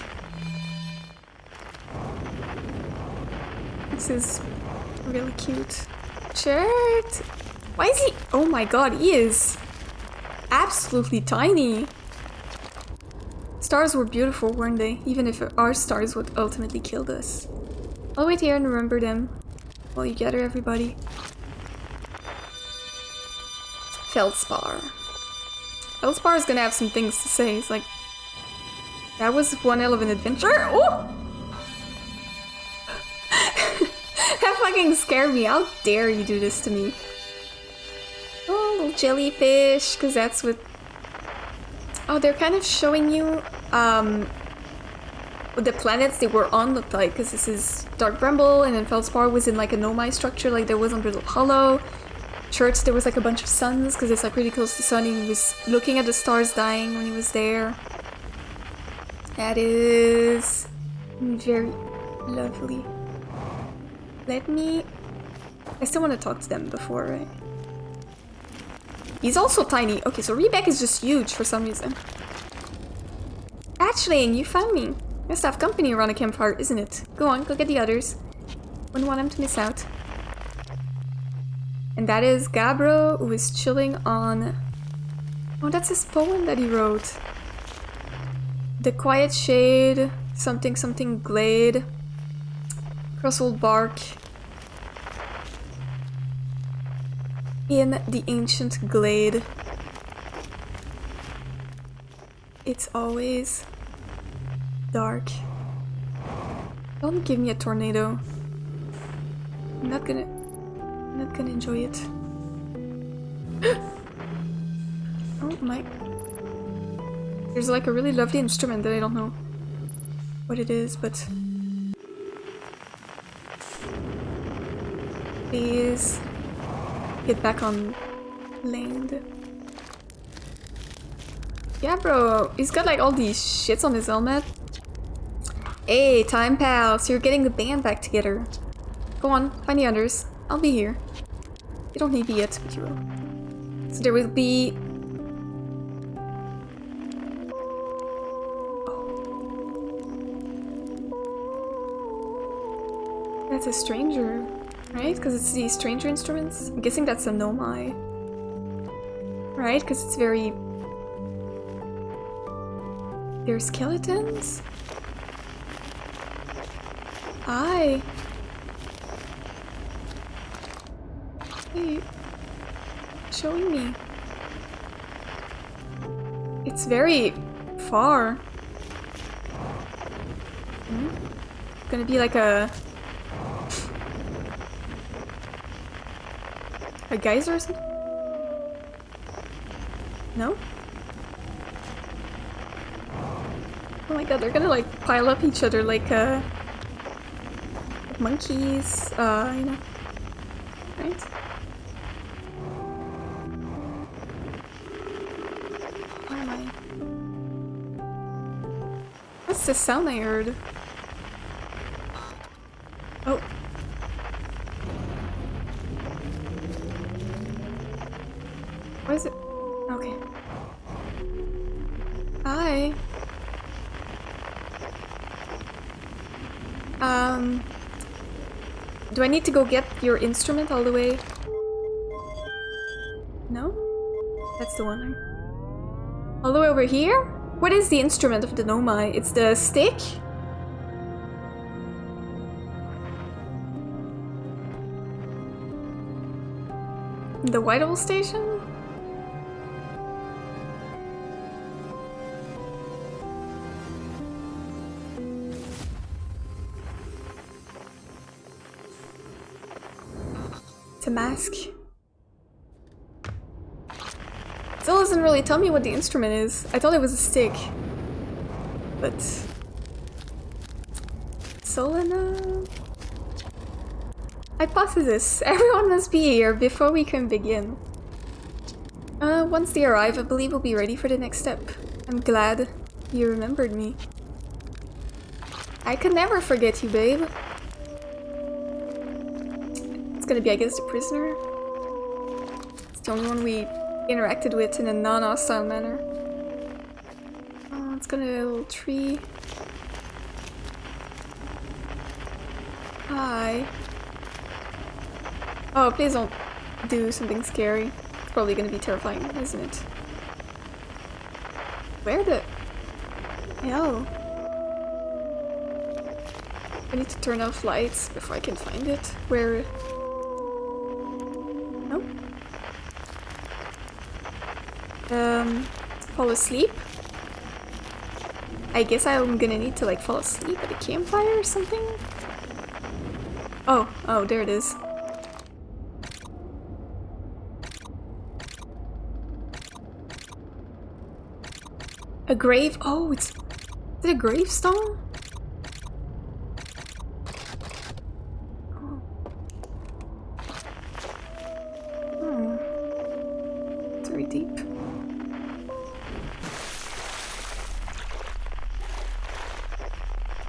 This is really cute. Shirt! Why is he... Oh my god, he is absolutely tiny. Stars were beautiful, weren't they? Even if our stars would ultimately kill us. I'll wait here and remember them while you gather everybody. Feldspar. Feldspar is gonna have some things to say. It's like, that was one hell of an adventure. Oh! That fucking scared me. How dare you do this to me? Oh, little jellyfish, because that's what... Oh, they're kind of showing you what the planets they were on looked like, because this is Dark Bramble, and then Feldspar was in like a Nomai structure, like there was under the hollow. Church, there was like a bunch of suns, because it's like really close to the sun. He was looking at the stars dying when he was there. That is very lovely. Let me... I still want to talk to them before, right? He's also tiny. Okay, so Rebek is just huge for some reason. Hatchling, you found me. Nice to have company around a campfire, isn't it? Go on, go get the others. Wouldn't want him to miss out. And that is Gabbro, who is chilling on... Oh, that's his poem that he wrote. The quiet shade, something something glade. Crustled bark. In the ancient glade. It's always dark. Don't give me a tornado. I'm not gonna enjoy it. Oh my. There's like a really lovely instrument that I don't know what it is, but please get back on land. Yeah, bro, he's got like all these shits on his helmet. Hey, time pal, so you're getting the band back together. Go on, find the others. I'll be here. You don't need me yet, but you will. So there will be... That's a stranger, right? Because it's these stranger instruments. I'm guessing that's a nomai. Right? Because it's very... They're skeletons? Hi. Hey. Showing me. It's very far. Hmm? Gonna be like a geyser or something? No? Oh my god, they're gonna like pile up each other like monkeys, you know. Right? Where am I? What's the sound I heard? Oh. What is it? Okay. Hi. Do I need to go get your instrument all the way? No? That's the one. All the way over here? What is the instrument of the nomai? It's the stick? The Whitehall station? It's a mask. Still doesn't really tell me what the instrument is. I thought it was a stick. But... Solana... Hypothesis. Everyone must be here before we can begin. Once they arrive, I believe we'll be ready for the next step. I'm glad you remembered me. I could never forget you, babe. It's gonna be, I guess, the prisoner. It's the only one we interacted with in a non-hostile manner. Oh, it's got a little tree. Hi. Oh, please don't do something scary. It's probably gonna be terrifying, isn't it? Where the hell? I need to turn off lights before I can find it. Where? No? Fall asleep? I guess I'm gonna need to like fall asleep at a campfire or something? Oh, there it is. A grave? Oh, is it a gravestone? Oh. It's very deep.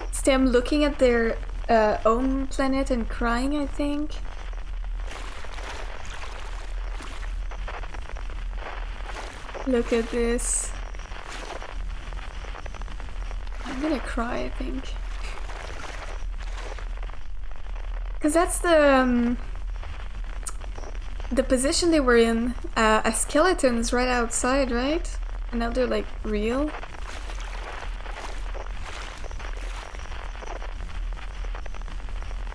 It's them looking at their own planet and crying, I think. Look at this. I'm gonna cry, I think. Because that's the position they were in as skeletons right outside, right? And now they're like real.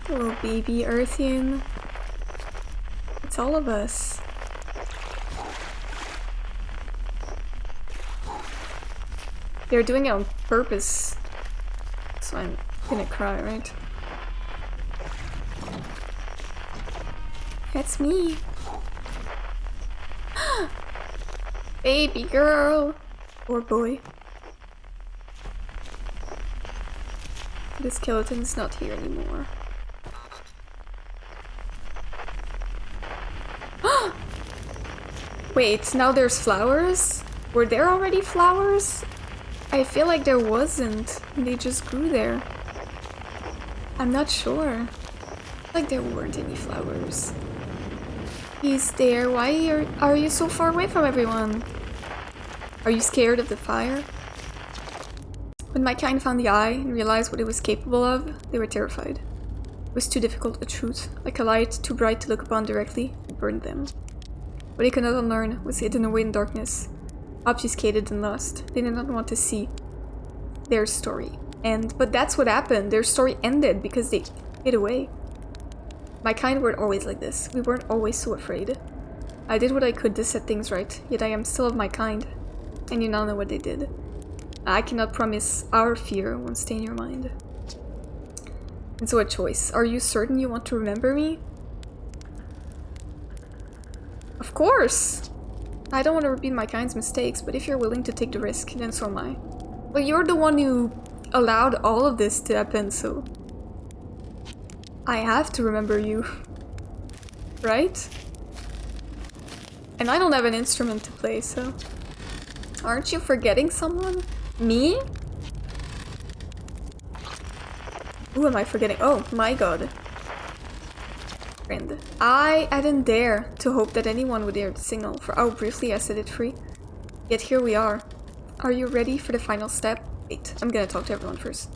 Little baby Earthian. It's all of us. They're doing it on purpose. So I'm gonna cry, right? That's me. Baby girl. Or boy. The skeleton's not here anymore. Wait, now there's flowers? Were there already flowers? I feel like there wasn't. They just grew there. I'm not sure. Like there weren't any flowers. He's there. Why are you so far away from everyone? Are you scared of the fire? When my kind found the eye and realized what it was capable of, they were terrified. It was too difficult a truth, like a light too bright to look upon directly, it burned them. What they could not unlearn was hidden away in darkness, obfuscated and lost. They did not want to see their story. But that's what happened. Their story ended because they hid away. My kind weren't always like this. We weren't always so afraid. I did what I could to set things right, yet I am still of my kind. And you now know what they did. I cannot promise our fear won't stay in your mind. And so a choice. Are you certain you want to remember me? Of course! I don't want to repeat my kind's mistakes, but if you're willing to take the risk, then so am I. Well, you're the one who allowed all of this to happen, so... I have to remember you. Right? And I don't have an instrument to play, so... Aren't you forgetting someone? Me? Who am I forgetting? Oh my god. Friend. I didn't dare to hope that anyone would hear the signal for how briefly I set it free. Yet here we are. Are you ready for the final step? Wait, I'm gonna talk to everyone first.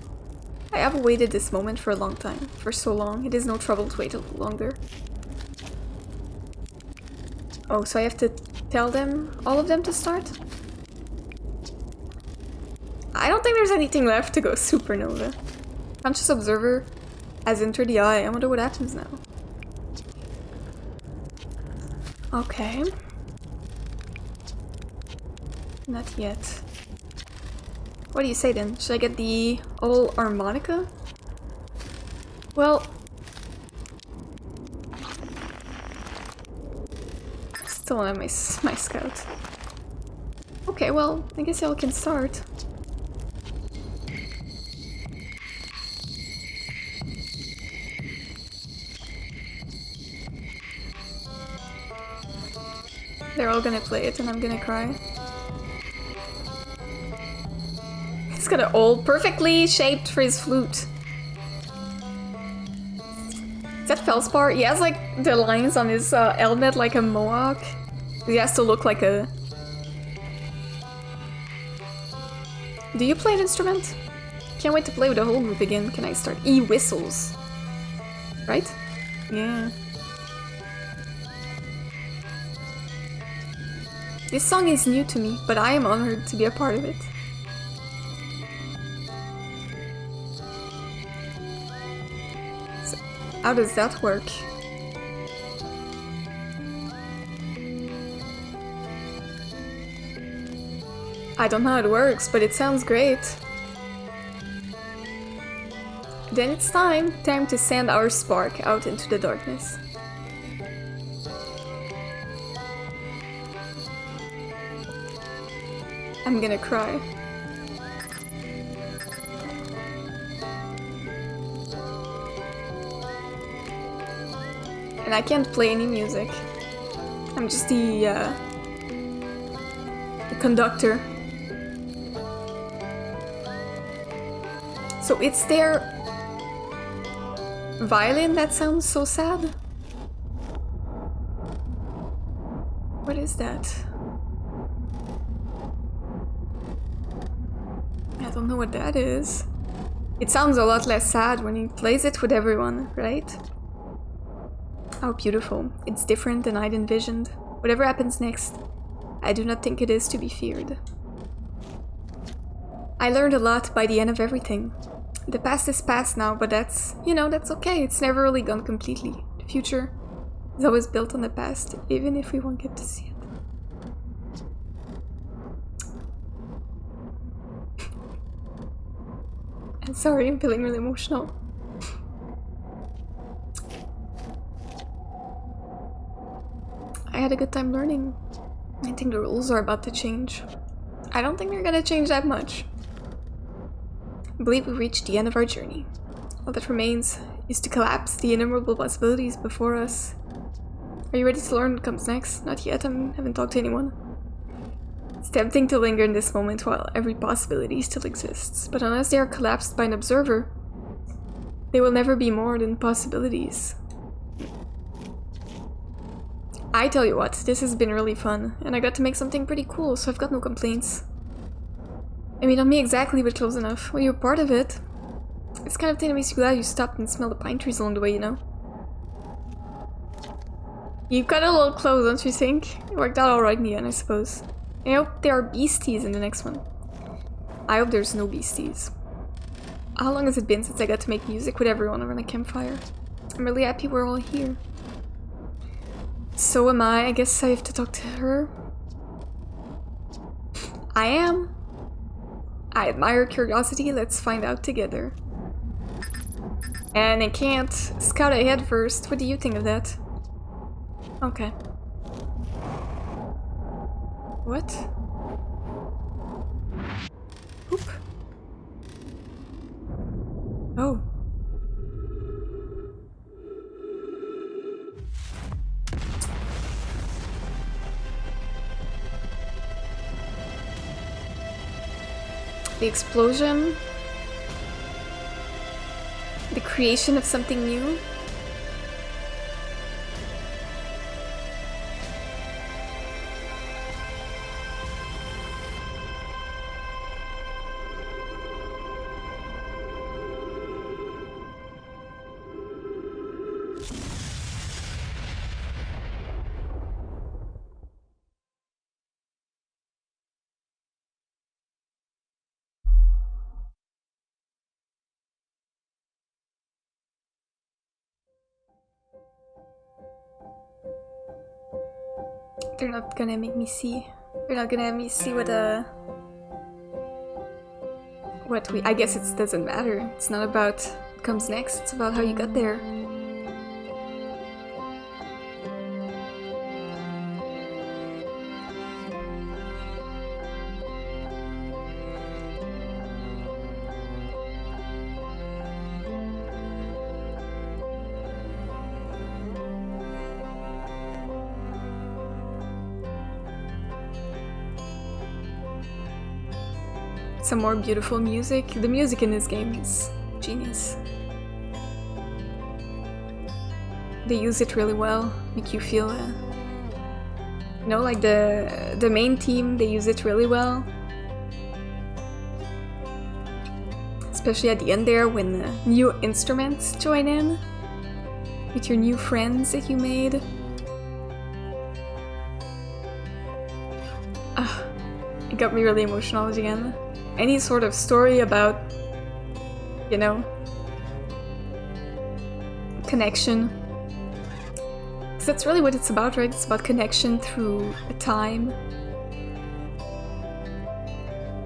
I have awaited this moment for a long time. For so long, it is no trouble to wait a little longer. Oh, so I have to tell them, all of them to start? I don't think there's anything left to go supernova. Conscious observer has entered the eye. I wonder what happens now. Okay. Not yet. What do you say then? Should I get the old harmonica? Well... Still on my scout. Okay, well, I guess y'all can start. They're all gonna play it and I'm gonna cry. He's got an old, perfectly shaped for his flute. Is that Feldspar? He has like the lines on his helmet like a mohawk. He has to look like a... Do you play an instrument? Can't wait to play with the whole group again. Can I start? He whistles. Right? Yeah. This song is new to me, but I am honored to be a part of it. So, how does that work? I don't know how it works, but it sounds great. Then it's time to send our spark out into the darkness. I'm gonna cry. And I can't play any music. I'm just the conductor. So it's their violin that sounds so sad. What is that? I don't know what that is. It sounds a lot less sad when he plays it with everyone, right? How beautiful. It's different than I'd envisioned. Whatever happens next, I do not think it is to be feared. I learned a lot by the end of everything. The past is past now, but that's, you know, that's okay. It's never really gone completely. The future is always built on the past, even if we won't get to see it. I'm sorry, I'm feeling really emotional. I had a good time learning. I think the rules are about to change. I don't think they're gonna change that much. I believe we've reached the end of our journey. All that remains is to collapse the innumerable possibilities before us. Are you ready to learn what comes next? Not yet, I haven't talked to anyone. It's tempting to linger in this moment while every possibility still exists, but unless they are collapsed by an observer, they will never be more than possibilities. I tell you what, this has been really fun, and I got to make something pretty cool, so I've got no complaints. I mean, not me exactly, but close enough. Well, you're part of it. It's kind of thing that makes you glad you stopped and smelled the pine trees along the way, you know? You got a little close, don't you think? It worked out alright in the end, I suppose. I hope there are beasties in the next one. I hope there's no beasties. How long has it been since I got to make music with everyone around a campfire? I'm really happy we're all here. So am I. I guess I have to talk to her. I am. I admire curiosity. Let's find out together. And I can't scout ahead first. What do you think of that? Okay. What? Oop. Oh. The explosion. The creation of something new. They're not gonna make me see. They're not gonna have me see what we. I guess it doesn't matter. It's not about what comes next. It's about how you got there. Some more beautiful music. The music in this game is genius. They use it really well, make you feel, you know, like the main team, they use it really well. Especially at the end there when new instruments join in with your new friends that you made. It got me really emotional again. Any sort of story about, you know, connection. Because that's really what it's about, right? It's about connection through time.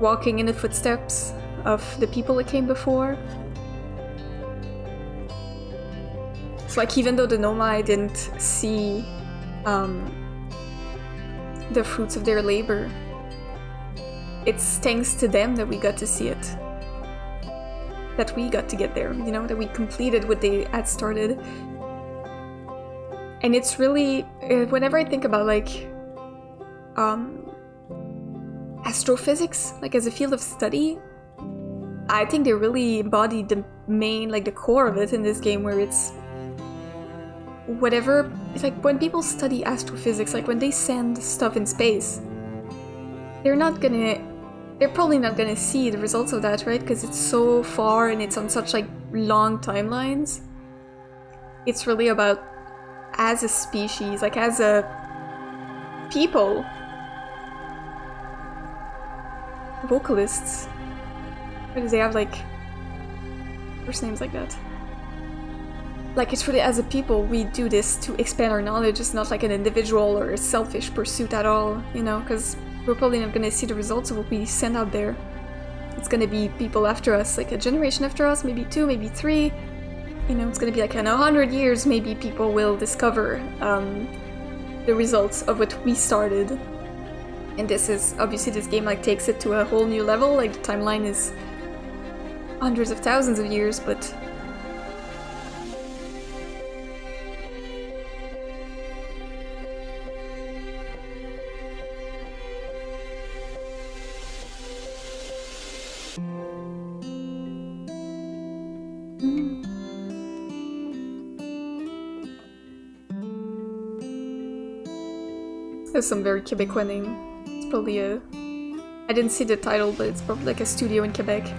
Walking in the footsteps of the people that came before. So like even though the Nomai didn't see the fruits of their labor, it's thanks to them that we got to see it. That we got to get there, you know, that we completed what they had started. And it's really, whenever I think about like astrophysics, like as a field of study, I think they really embodied the main, like the core of it in this game, where it's whatever, it's like when people study astrophysics, like when they send stuff in space, they're probably not gonna see the results of that, right? Because it's so far and it's on such like long timelines. It's really about, as a species, like as a people, vocalists, because they have like first names like that. Like it's really, as a people, we do this to expand our knowledge. It's not like an individual or a selfish pursuit at all, you know, because we're probably not going to see the results of what we send out there. It's going to be people after us, like a generation after us, maybe 2, maybe 3. You know, it's going to be like in 100 years, maybe people will discover the results of what we started. And this is, obviously this game like takes it to a whole new level, like the timeline is hundreds of thousands of years, but there's some very Quebecois name. It's probably a... I didn't see the title, but it's probably like a studio in Quebec.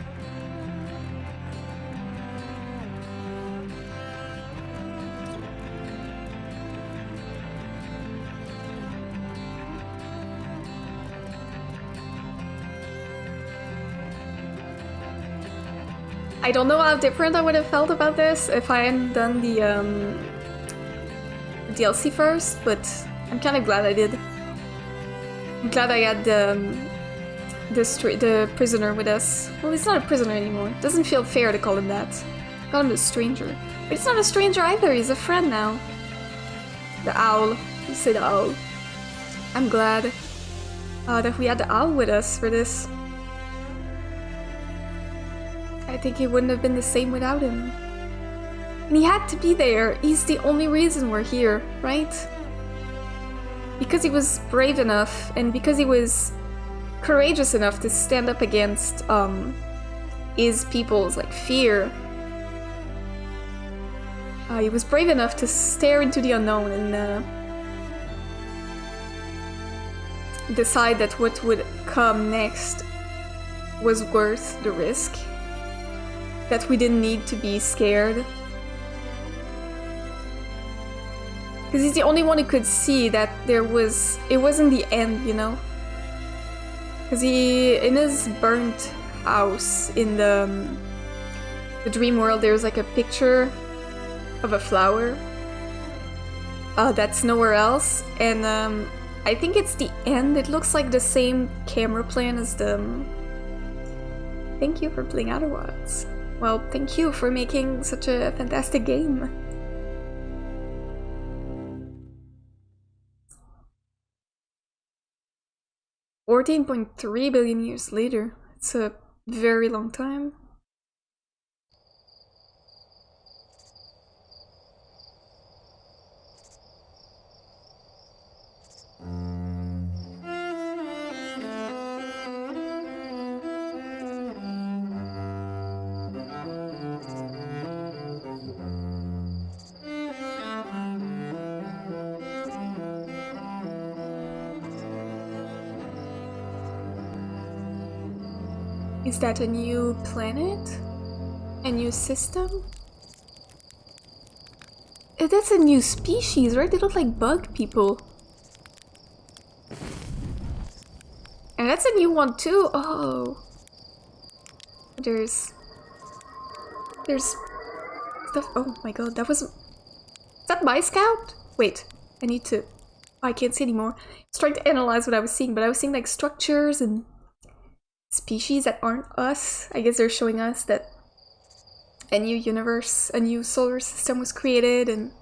I don't know how different I would have felt about this if I hadn't done the DLC first, but I'm kind of glad I did. I'm glad I had the prisoner with us. Well, he's not a prisoner anymore. It doesn't feel fair to call him that. Call him a stranger. But he's not a stranger either, he's a friend now. The owl. You say the owl. I'm glad that we had the owl with us for this. I think it wouldn't have been the same without him. And he had to be there. He's the only reason we're here, right? Because he was brave enough, and because he was courageous enough to stand up against his people's like fear. He was brave enough to stare into the unknown and decide that what would come next was worth the risk. That we didn't need to be scared. Because he's the only one who could see that it wasn't the end, you know? Because in his burnt house in the dream world, there's like a picture of a flower that's nowhere else, and I think it's the end. It looks like the same camera plan as the... Thank you for playing Outer Wilds. Well, thank you for making such a fantastic game. $14.3 billion years later. It's a very long time. Is that a new planet? A new system? That's a new species, right? They look like bug people. And that's a new one too. Oh. There's stuff. Oh my god, is that my scout? Wait, I need to... I can't see anymore. I was trying to analyze what I was seeing, but I was seeing like structures and species that aren't us. I guess they're showing us that a new universe, a new solar system was created and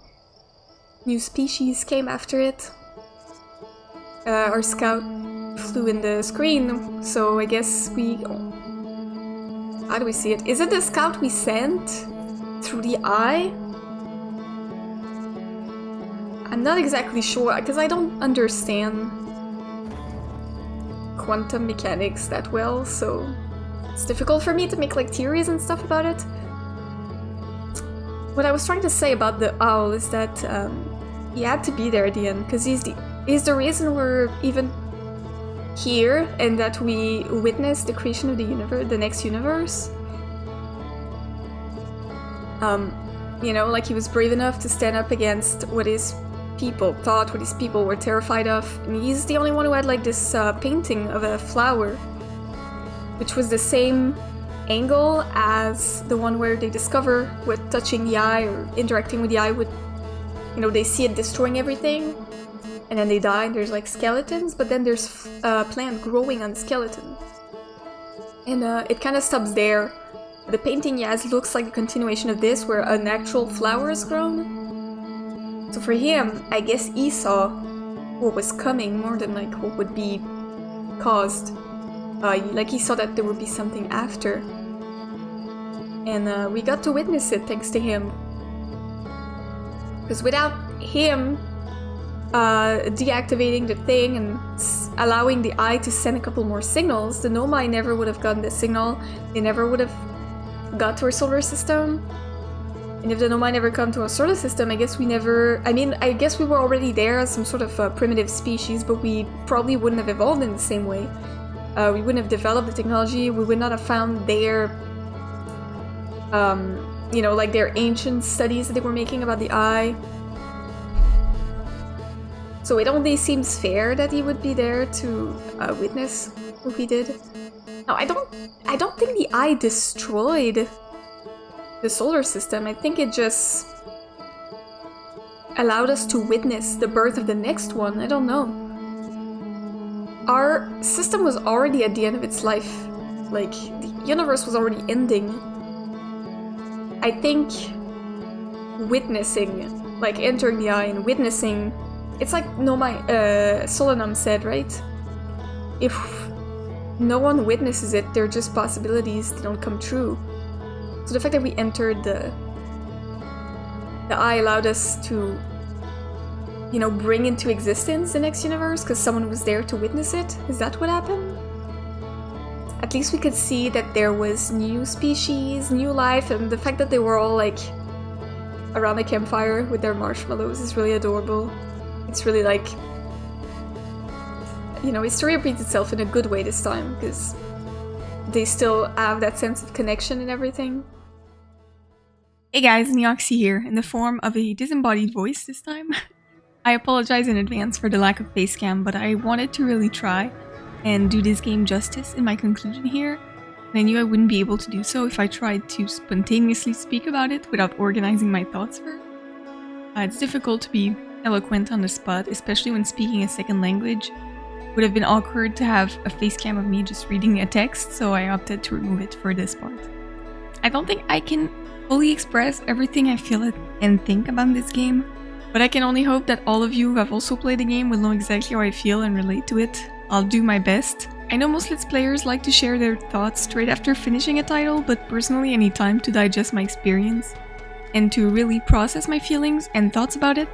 new species came after it. Our scout flew in the screen, so I guess we... How do we see it? Is it the scout we sent through the eye? I'm not exactly sure, because I don't understand quantum mechanics that well, so it's difficult for me to make like theories and stuff about it. What I was trying to say about the owl is that he had to be there at the end, because he's the reason we're even here and that we witnessed the creation of the universe, the next universe. You know, like he was brave enough to stand up against what his people thought, what his people were terrified of, and he's the only one who had like this painting of a flower, which was the same angle as the one where they discover with touching the eye or interacting with the eye with, you know, they see it destroying everything and then they die and there's like skeletons, but then there's a plant growing on the skeleton and it kind of stops there. The painting he has looks like a continuation of this where an actual flower is grown. So for him, I guess he saw what was coming more than like what would be caused. Like he saw that there would be something after. And we got to witness it thanks to him. Because without him deactivating the thing and allowing the eye to send a couple more signals, the Nomai never would have gotten the signal. They never would have got to our solar system. And if the Nomai never come to our solar system, I guess we never... I mean, I guess we were already there as some sort of primitive species, but we probably wouldn't have evolved in the same way. We wouldn't have developed the technology, we would not have found their... you know, like their ancient studies that they were making about the eye. So it only seems fair that he would be there to witness what we did. Now, I don't think the eye destroyed the solar system. I think it just allowed us to witness the birth of the next one. I don't know. Our system was already at the end of its life. Like, the universe was already ending. I think witnessing, like entering the eye and witnessing, it's like Solanum said, right? If no one witnesses it, they're just possibilities, they don't come true. So the fact that we entered the eye allowed us to, you know, bring into existence the next universe because someone was there to witness it. Is that what happened? At least we could see that there was new species, new life, and the fact that they were all like around a campfire with their marshmallows is really adorable. It's really like, you know, history repeats itself in a good way this time because they still have that sense of connection and everything. Hey guys, Neoxie here, in the form of a disembodied voice this time. I apologize in advance for the lack of face cam, but I wanted to really try and do this game justice in my conclusion here. And I knew I wouldn't be able to do so if I tried to spontaneously speak about it without organizing my thoughts first. It's difficult to be eloquent on the spot, especially when speaking a second language. It would have been awkward to have a face cam of me just reading a text, so I opted to remove it for this part. I don't think I can fully express everything I feel and think about this game, but I can only hope that all of you who have also played the game will know exactly how I feel and relate to it. I'll do my best. I know most Let's Players like to share their thoughts straight after finishing a title, but personally I need time to digest my experience and to really process my feelings and thoughts about it.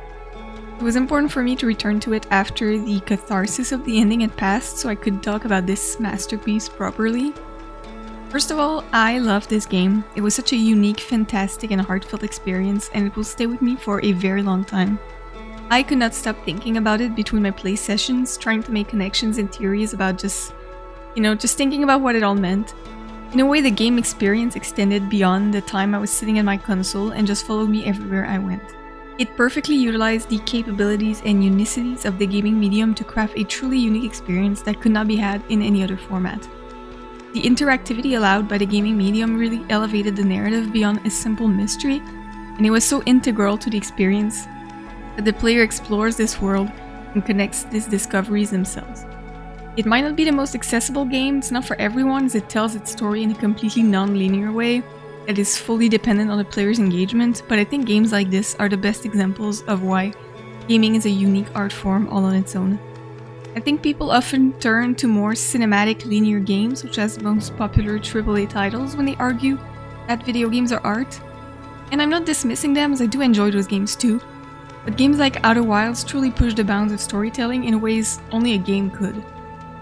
It was important for me to return to it after the catharsis of the ending had passed so I could talk about this masterpiece properly. First of all, I love this game. It was such a unique, fantastic, and heartfelt experience, and it will stay with me for a very long time. I could not stop thinking about it between my play sessions, trying to make connections and theories about just thinking about what it all meant. In a way, the game experience extended beyond the time I was sitting at my console and just followed me everywhere I went. It perfectly utilized the capabilities and unicities of the gaming medium to craft a truly unique experience that could not be had in any other format. The interactivity allowed by the gaming medium really elevated the narrative beyond a simple mystery, and it was so integral to the experience that the player explores this world and connects these discoveries themselves. It might not be the most accessible game, it's not for everyone as it tells its story in a completely non-linear way that is fully dependent on the player's engagement, but I think games like this are the best examples of why gaming is a unique art form all on its own. I think people often turn to more cinematic linear games, such as most popular AAA titles, when they argue that video games are art. And I'm not dismissing them, as I do enjoy those games too. But games like Outer Wilds truly push the bounds of storytelling in ways only a game could.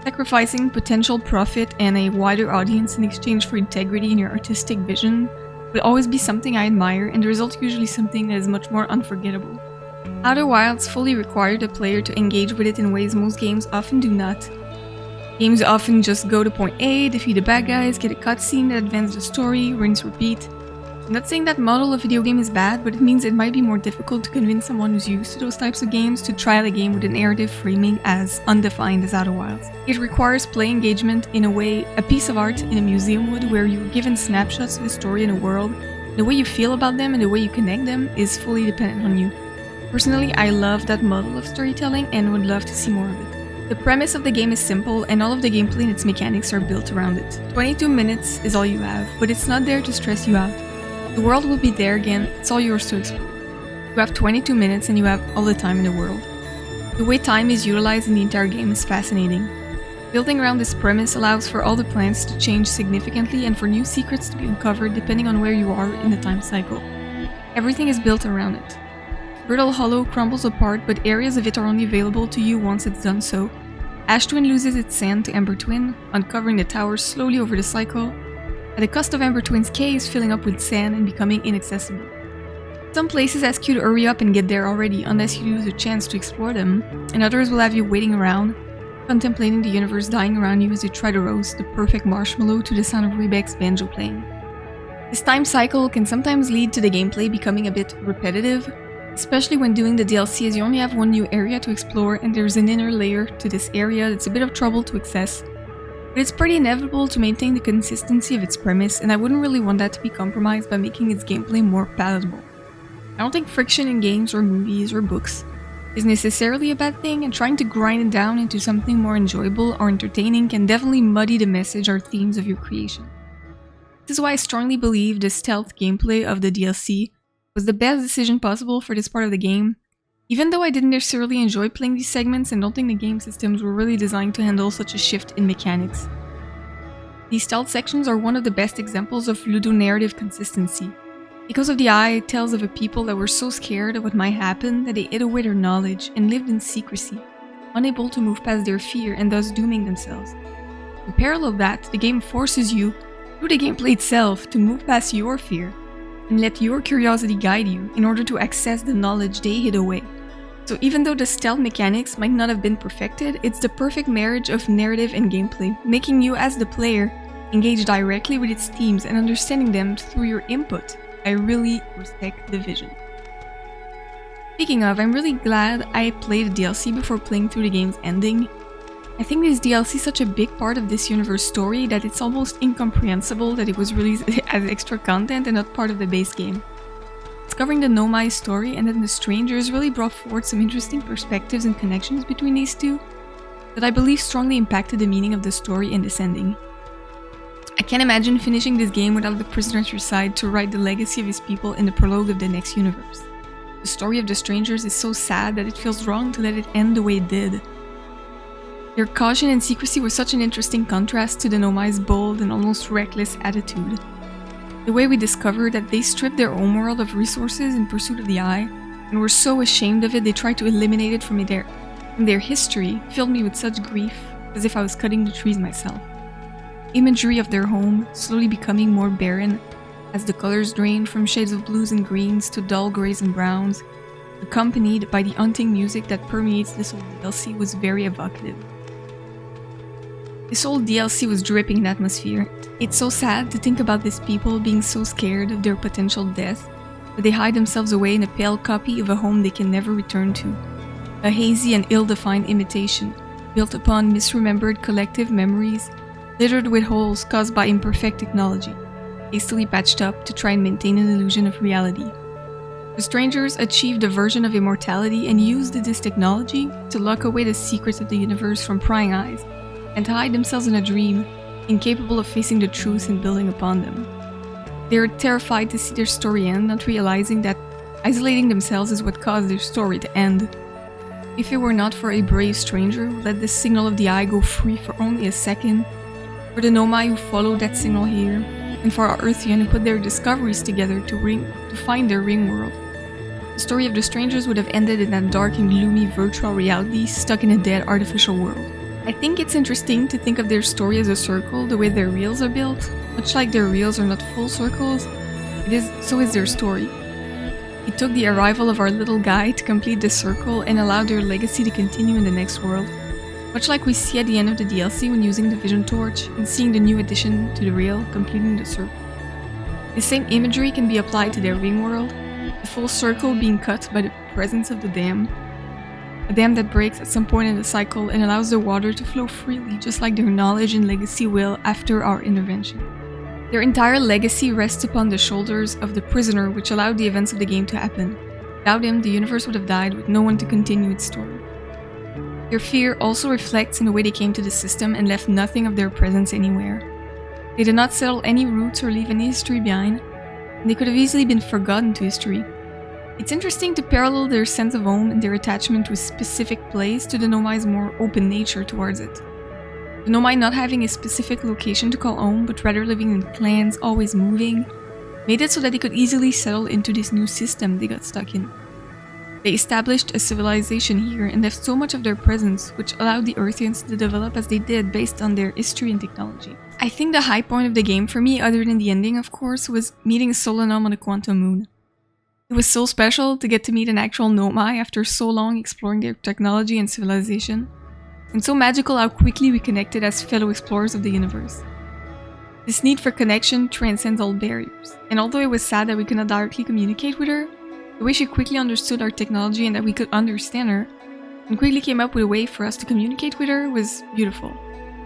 Sacrificing potential profit and a wider audience in exchange for integrity in your artistic vision will always be something I admire, and the result is usually something that is much more unforgettable. Outer Wilds fully required the player to engage with it in ways most games often do not. Games often just go to point A, defeat the bad guys, get a cutscene that advances the story, rinse, repeat. I'm not saying that model of video game is bad, but it means it might be more difficult to convince someone who's used to those types of games to try the game with a narrative framing as undefined as Outer Wilds. It requires play engagement in a way a piece of art in a museum would, where you're given snapshots of the story in a world. The way you feel about them and the way you connect them is fully dependent on you. Personally, I love that model of storytelling and would love to see more of it. The premise of the game is simple, and all of the gameplay and its mechanics are built around it. 22 minutes is all you have, but it's not there to stress you out. The world will be there again, it's all yours to explore. You have 22 minutes and you have all the time in the world. The way time is utilized in the entire game is fascinating. Building around this premise allows for all the plans to change significantly and for new secrets to be uncovered depending on where you are in the time cycle. Everything is built around it. Brittle Hollow crumbles apart, but areas of it are only available to you once it's done so. Ash Twin loses its sand to Ember Twin, uncovering the towers slowly over the cycle, at the cost of Ember Twin's caves filling up with sand and becoming inaccessible. Some places ask you to hurry up and get there already unless you lose a chance to explore them, and others will have you waiting around, contemplating the universe dying around you as you try to roast the perfect marshmallow to the sound of Rebec's banjo playing. This time cycle can sometimes lead to the gameplay becoming a bit repetitive, especially when doing the DLC, as you only have one new area to explore and there's an inner layer to this area that's a bit of trouble to access. But it's pretty inevitable to maintain the consistency of its premise, and I wouldn't really want that to be compromised by making its gameplay more palatable. I don't think friction in games or movies or books is necessarily a bad thing, and trying to grind it down into something more enjoyable or entertaining can definitely muddy the message or themes of your creation. This is why I strongly believe the stealth gameplay of the DLC was the best decision possible for this part of the game, even though I didn't necessarily enjoy playing these segments and don't think the game systems were really designed to handle such a shift in mechanics. These stealth sections are one of the best examples of ludonarrative consistency. Because of the Eye, it tells of a people that were so scared of what might happen that they hid away their knowledge and lived in secrecy, unable to move past their fear and thus dooming themselves. To parallel that, the game forces you, through the gameplay itself, to move past your fear and let your curiosity guide you in order to access the knowledge they hid away. So even though the stealth mechanics might not have been perfected, it's the perfect marriage of narrative and gameplay, making you as the player engage directly with its themes and understanding them through your input. I really respect the vision. Speaking of, I'm really glad I played the DLC before playing through the game's ending. I think this DLC is such a big part of this universe story that it's almost incomprehensible that it was released as extra content and not part of the base game. Discovering the Nomai story and then the Strangers really brought forth some interesting perspectives and connections between these two that I believe strongly impacted the meaning of the story in this ending. I can't imagine finishing this game without the prisoner at your side to write the legacy of his people in the prologue of the next universe. The story of the Strangers is so sad that it feels wrong to let it end the way it did. Their caution and secrecy were such an interesting contrast to the Nomai's bold and almost reckless attitude. The way we discovered that they stripped their homeworld of resources in pursuit of the Eye, and were so ashamed of it they tried to eliminate it from their history, filled me with such grief, as if I was cutting the trees myself. Imagery of their home slowly becoming more barren as the colors drained from shades of blues and greens to dull grays and browns, accompanied by the haunting music that permeates this whole DLC, was very evocative. This whole DLC was dripping in atmosphere. It's so sad to think about these people being so scared of their potential death that they hide themselves away in a pale copy of a home they can never return to. A hazy and ill-defined imitation, built upon misremembered collective memories, littered with holes caused by imperfect technology, hastily patched up to try and maintain an illusion of reality. The Strangers achieved a version of immortality and used this technology to lock away the secrets of the universe from prying eyes, and to hide themselves in a dream, incapable of facing the truth and building upon them. They are terrified to see their story end, not realizing that isolating themselves is what caused their story to end. If it were not for a brave stranger who let the signal of the Eye go free for only a second, for the Nomai who followed that signal here, and for our Earthian who put their discoveries together to find their ring world, the story of the Strangers would have ended in that dark and gloomy virtual reality stuck in a dead artificial world. I think it's interesting to think of their story as a circle the way their reels are built. Much like their reels are not full circles, so is their story. It took the arrival of our little guy to complete the circle and allow their legacy to continue in the next world. Much like we see at the end of the DLC when using the vision torch and seeing the new addition to the reel completing the circle. The same imagery can be applied to their ring world, the full circle being cut by the presence of the dam. A dam that breaks at some point in the cycle and allows the water to flow freely, just like their knowledge and legacy will after our intervention. Their entire legacy rests upon the shoulders of the prisoner, which allowed the events of the game to happen. Without him, the universe would have died with no one to continue its story. Their fear also reflects in the way they came to the system and left nothing of their presence anywhere. They did not settle any roots or leave any history behind, and they could have easily been forgotten to history. It's interesting to parallel their sense of home and their attachment to a specific place to the Nomai's more open nature towards it. The Nomai not having a specific location to call home, but rather living in clans, always moving, made it so that they could easily settle into this new system they got stuck in. They established a civilization here and left so much of their presence, which allowed the Earthians to develop as they did based on their history and technology. I think the high point of the game for me, other than the ending of course, was meeting Solanom on the Quantum Moon. It was so special to get to meet an actual Nomai after so long exploring their technology and civilization, and so magical how quickly we connected as fellow explorers of the universe. This need for connection transcends all barriers, and although it was sad that we could not directly communicate with her, the way she quickly understood our technology and that we could understand her, and quickly came up with a way for us to communicate with her was beautiful.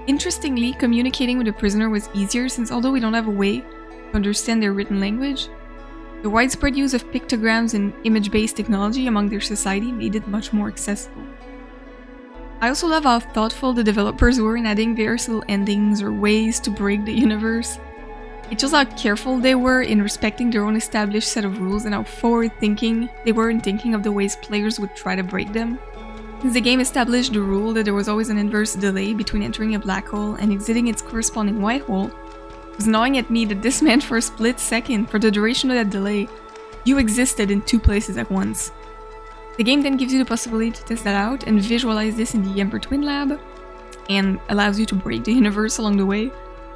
Interestingly, communicating with a prisoner was easier since although we don't have a way to understand their written language, the widespread use of pictograms and image-based technology among their society made it much more accessible. I also love how thoughtful the developers were in adding various little endings or ways to break the universe. It shows how careful they were in respecting their own established set of rules and how forward-thinking they were in thinking of the ways players would try to break them. Since the game established the rule that there was always an inverse delay between entering a black hole and exiting its corresponding white hole, it was gnawing at me that this meant for a split second, for the duration of that delay, you existed in two places at once. The game then gives you the possibility to test that out and visualize this in the Ember Twin Lab, and allows you to break the universe along the way,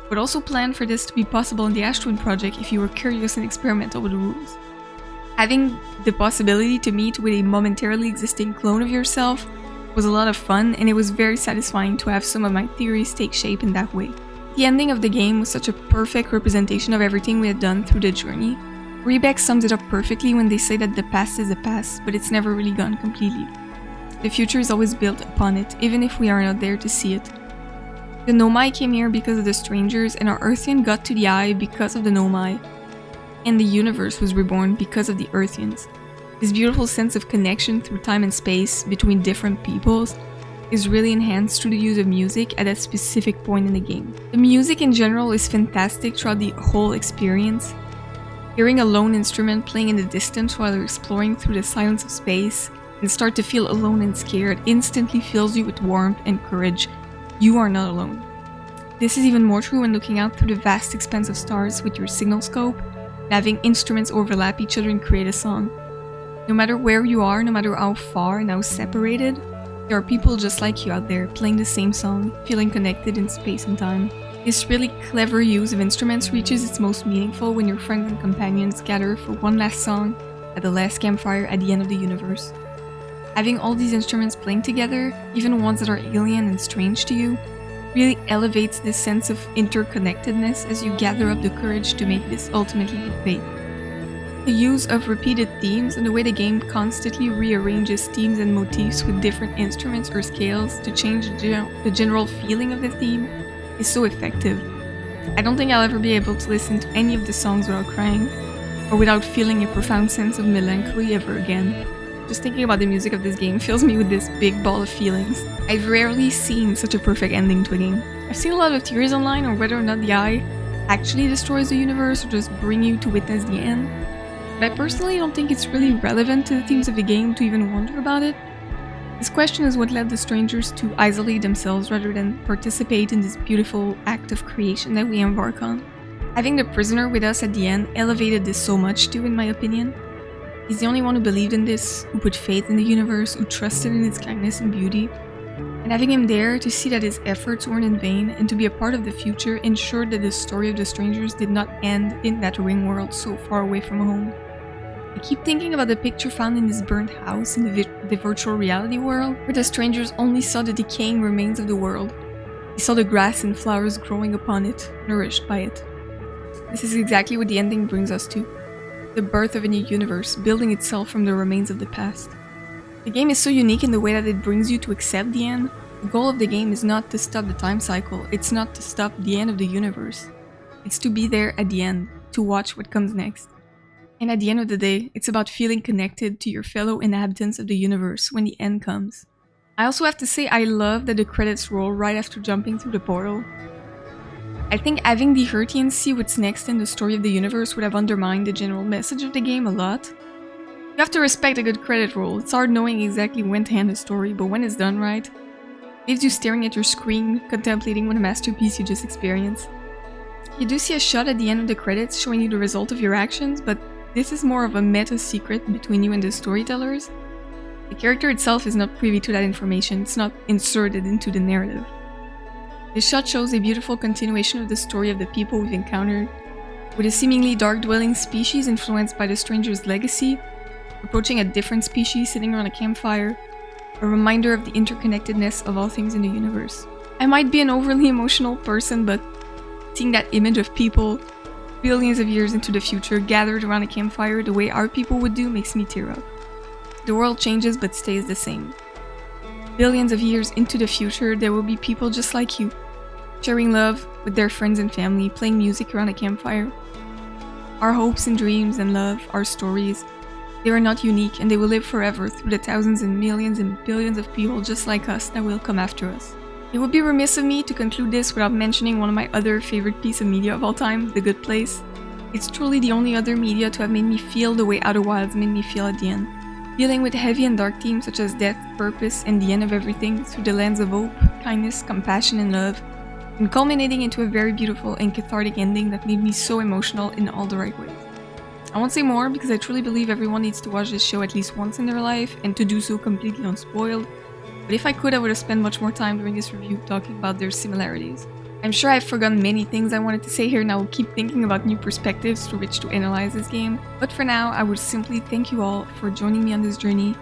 but also plan for this to be possible in the Ash Twin project if you were curious and experimental with the rules. Having the possibility to meet with a momentarily existing clone of yourself was a lot of fun, and it was very satisfying to have some of my theories take shape in that way. The ending of the game was such a perfect representation of everything we had done through the journey. Rebeck sums it up perfectly when they say that the past is the past, but it's never really gone completely. The future is always built upon it, even if we are not there to see it. The Nomai came here because of the strangers, and our Earthian got to the Eye because of the Nomai. And the universe was reborn because of the Earthians. This beautiful sense of connection through time and space between different peoples is really enhanced through the use of music at a specific point in the game. The music in general is fantastic throughout the whole experience. Hearing a lone instrument playing in the distance while you're exploring through the silence of space and start to feel alone and scared instantly fills you with warmth and courage. You are not alone. This is even more true when looking out through the vast expanse of stars with your signal scope and having instruments overlap each other and create a song. No matter where you are, no matter how far and how separated, there are people just like you out there playing the same song, feeling connected in space and time. This really clever use of instruments reaches its most meaningful when your friends and companions gather for one last song at the last campfire at the end of the universe. Having all these instruments playing together, even ones that are alien and strange to you, really elevates this sense of interconnectedness as you gather up the courage to make this ultimately your fate. The use of repeated themes and the way the game constantly rearranges themes and motifs with different instruments or scales to change the general feeling of the theme is so effective. I don't think I'll ever be able to listen to any of the songs without crying, or without feeling a profound sense of melancholy ever again. Just thinking about the music of this game fills me with this big ball of feelings. I've rarely seen such a perfect ending to a game. I've seen a lot of theories online on whether or not the Eye actually destroys the universe or just bring you to witness the end, but I personally don't think it's really relevant to the themes of the game to even wonder about it. This question is what led the strangers to isolate themselves rather than participate in this beautiful act of creation that we embark on. Having the prisoner with us at the end elevated this so much too, in my opinion. He's the only one who believed in this, who put faith in the universe, who trusted in its kindness and beauty. And having him there to see that his efforts weren't in vain and to be a part of the future ensured that the story of the strangers did not end in that ring world so far away from home. I keep thinking about the picture found in this burnt house in the virtual reality world, where the strangers only saw the decaying remains of the world. They saw the grass and flowers growing upon it, nourished by it. This is exactly what the ending brings us to. The birth of a new universe, building itself from the remains of the past. The game is so unique in the way that it brings you to accept the end. The goal of the game is not to stop the time cycle, it's not to stop the end of the universe. It's to be there at the end, to watch what comes next. And at the end of the day, it's about feeling connected to your fellow inhabitants of the universe when the end comes. I also have to say I love that the credits roll right after jumping through the portal. I think having the Earthians see what's next in the story of the universe would have undermined the general message of the game a lot. You have to respect a good credit roll. It's hard knowing exactly when to end the story, but when it's done right, it leaves you staring at your screen, contemplating what a masterpiece you just experienced. You do see a shot at the end of the credits showing you the result of your actions, but this is more of a meta secret between you and the storytellers. The character itself is not privy to that information, it's not inserted into the narrative. This shot shows a beautiful continuation of the story of the people we've encountered, with a seemingly dark-dwelling species influenced by the stranger's legacy, approaching a different species sitting around a campfire, a reminder of the interconnectedness of all things in the universe. I might be an overly emotional person, but seeing that image of people billions of years into the future gathered around a campfire the way our people would do makes me tear up. The world changes but stays the same. Billions of years into the future, there will be people just like you, sharing love with their friends and family, playing music around a campfire. Our hopes and dreams and love, our stories, they are not unique and they will live forever through the thousands and millions and billions of people just like us that will come after us. It would be remiss of me to conclude this without mentioning one of my other favorite pieces of media of all time, The Good Place. It's truly the only other media to have made me feel the way Outer Wilds made me feel at the end. Dealing with heavy and dark themes such as death, purpose, and the end of everything through the lens of hope, kindness, compassion, and love, and culminating into a very beautiful and cathartic ending that made me so emotional in all the right ways. I won't say more because I truly believe everyone needs to watch this show at least once in their life and to do so completely unspoiled, but if I could I would have spent much more time during this review talking about their similarities. I'm sure I've forgotten many things I wanted to say here and I will keep thinking about new perspectives through which to analyze this game, but for now I would simply thank you all for joining me on this journey,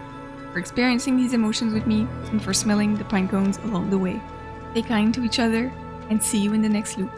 for experiencing these emotions with me, and for smelling the pine cones along the way. Stay kind to each other, and see you in the next loop.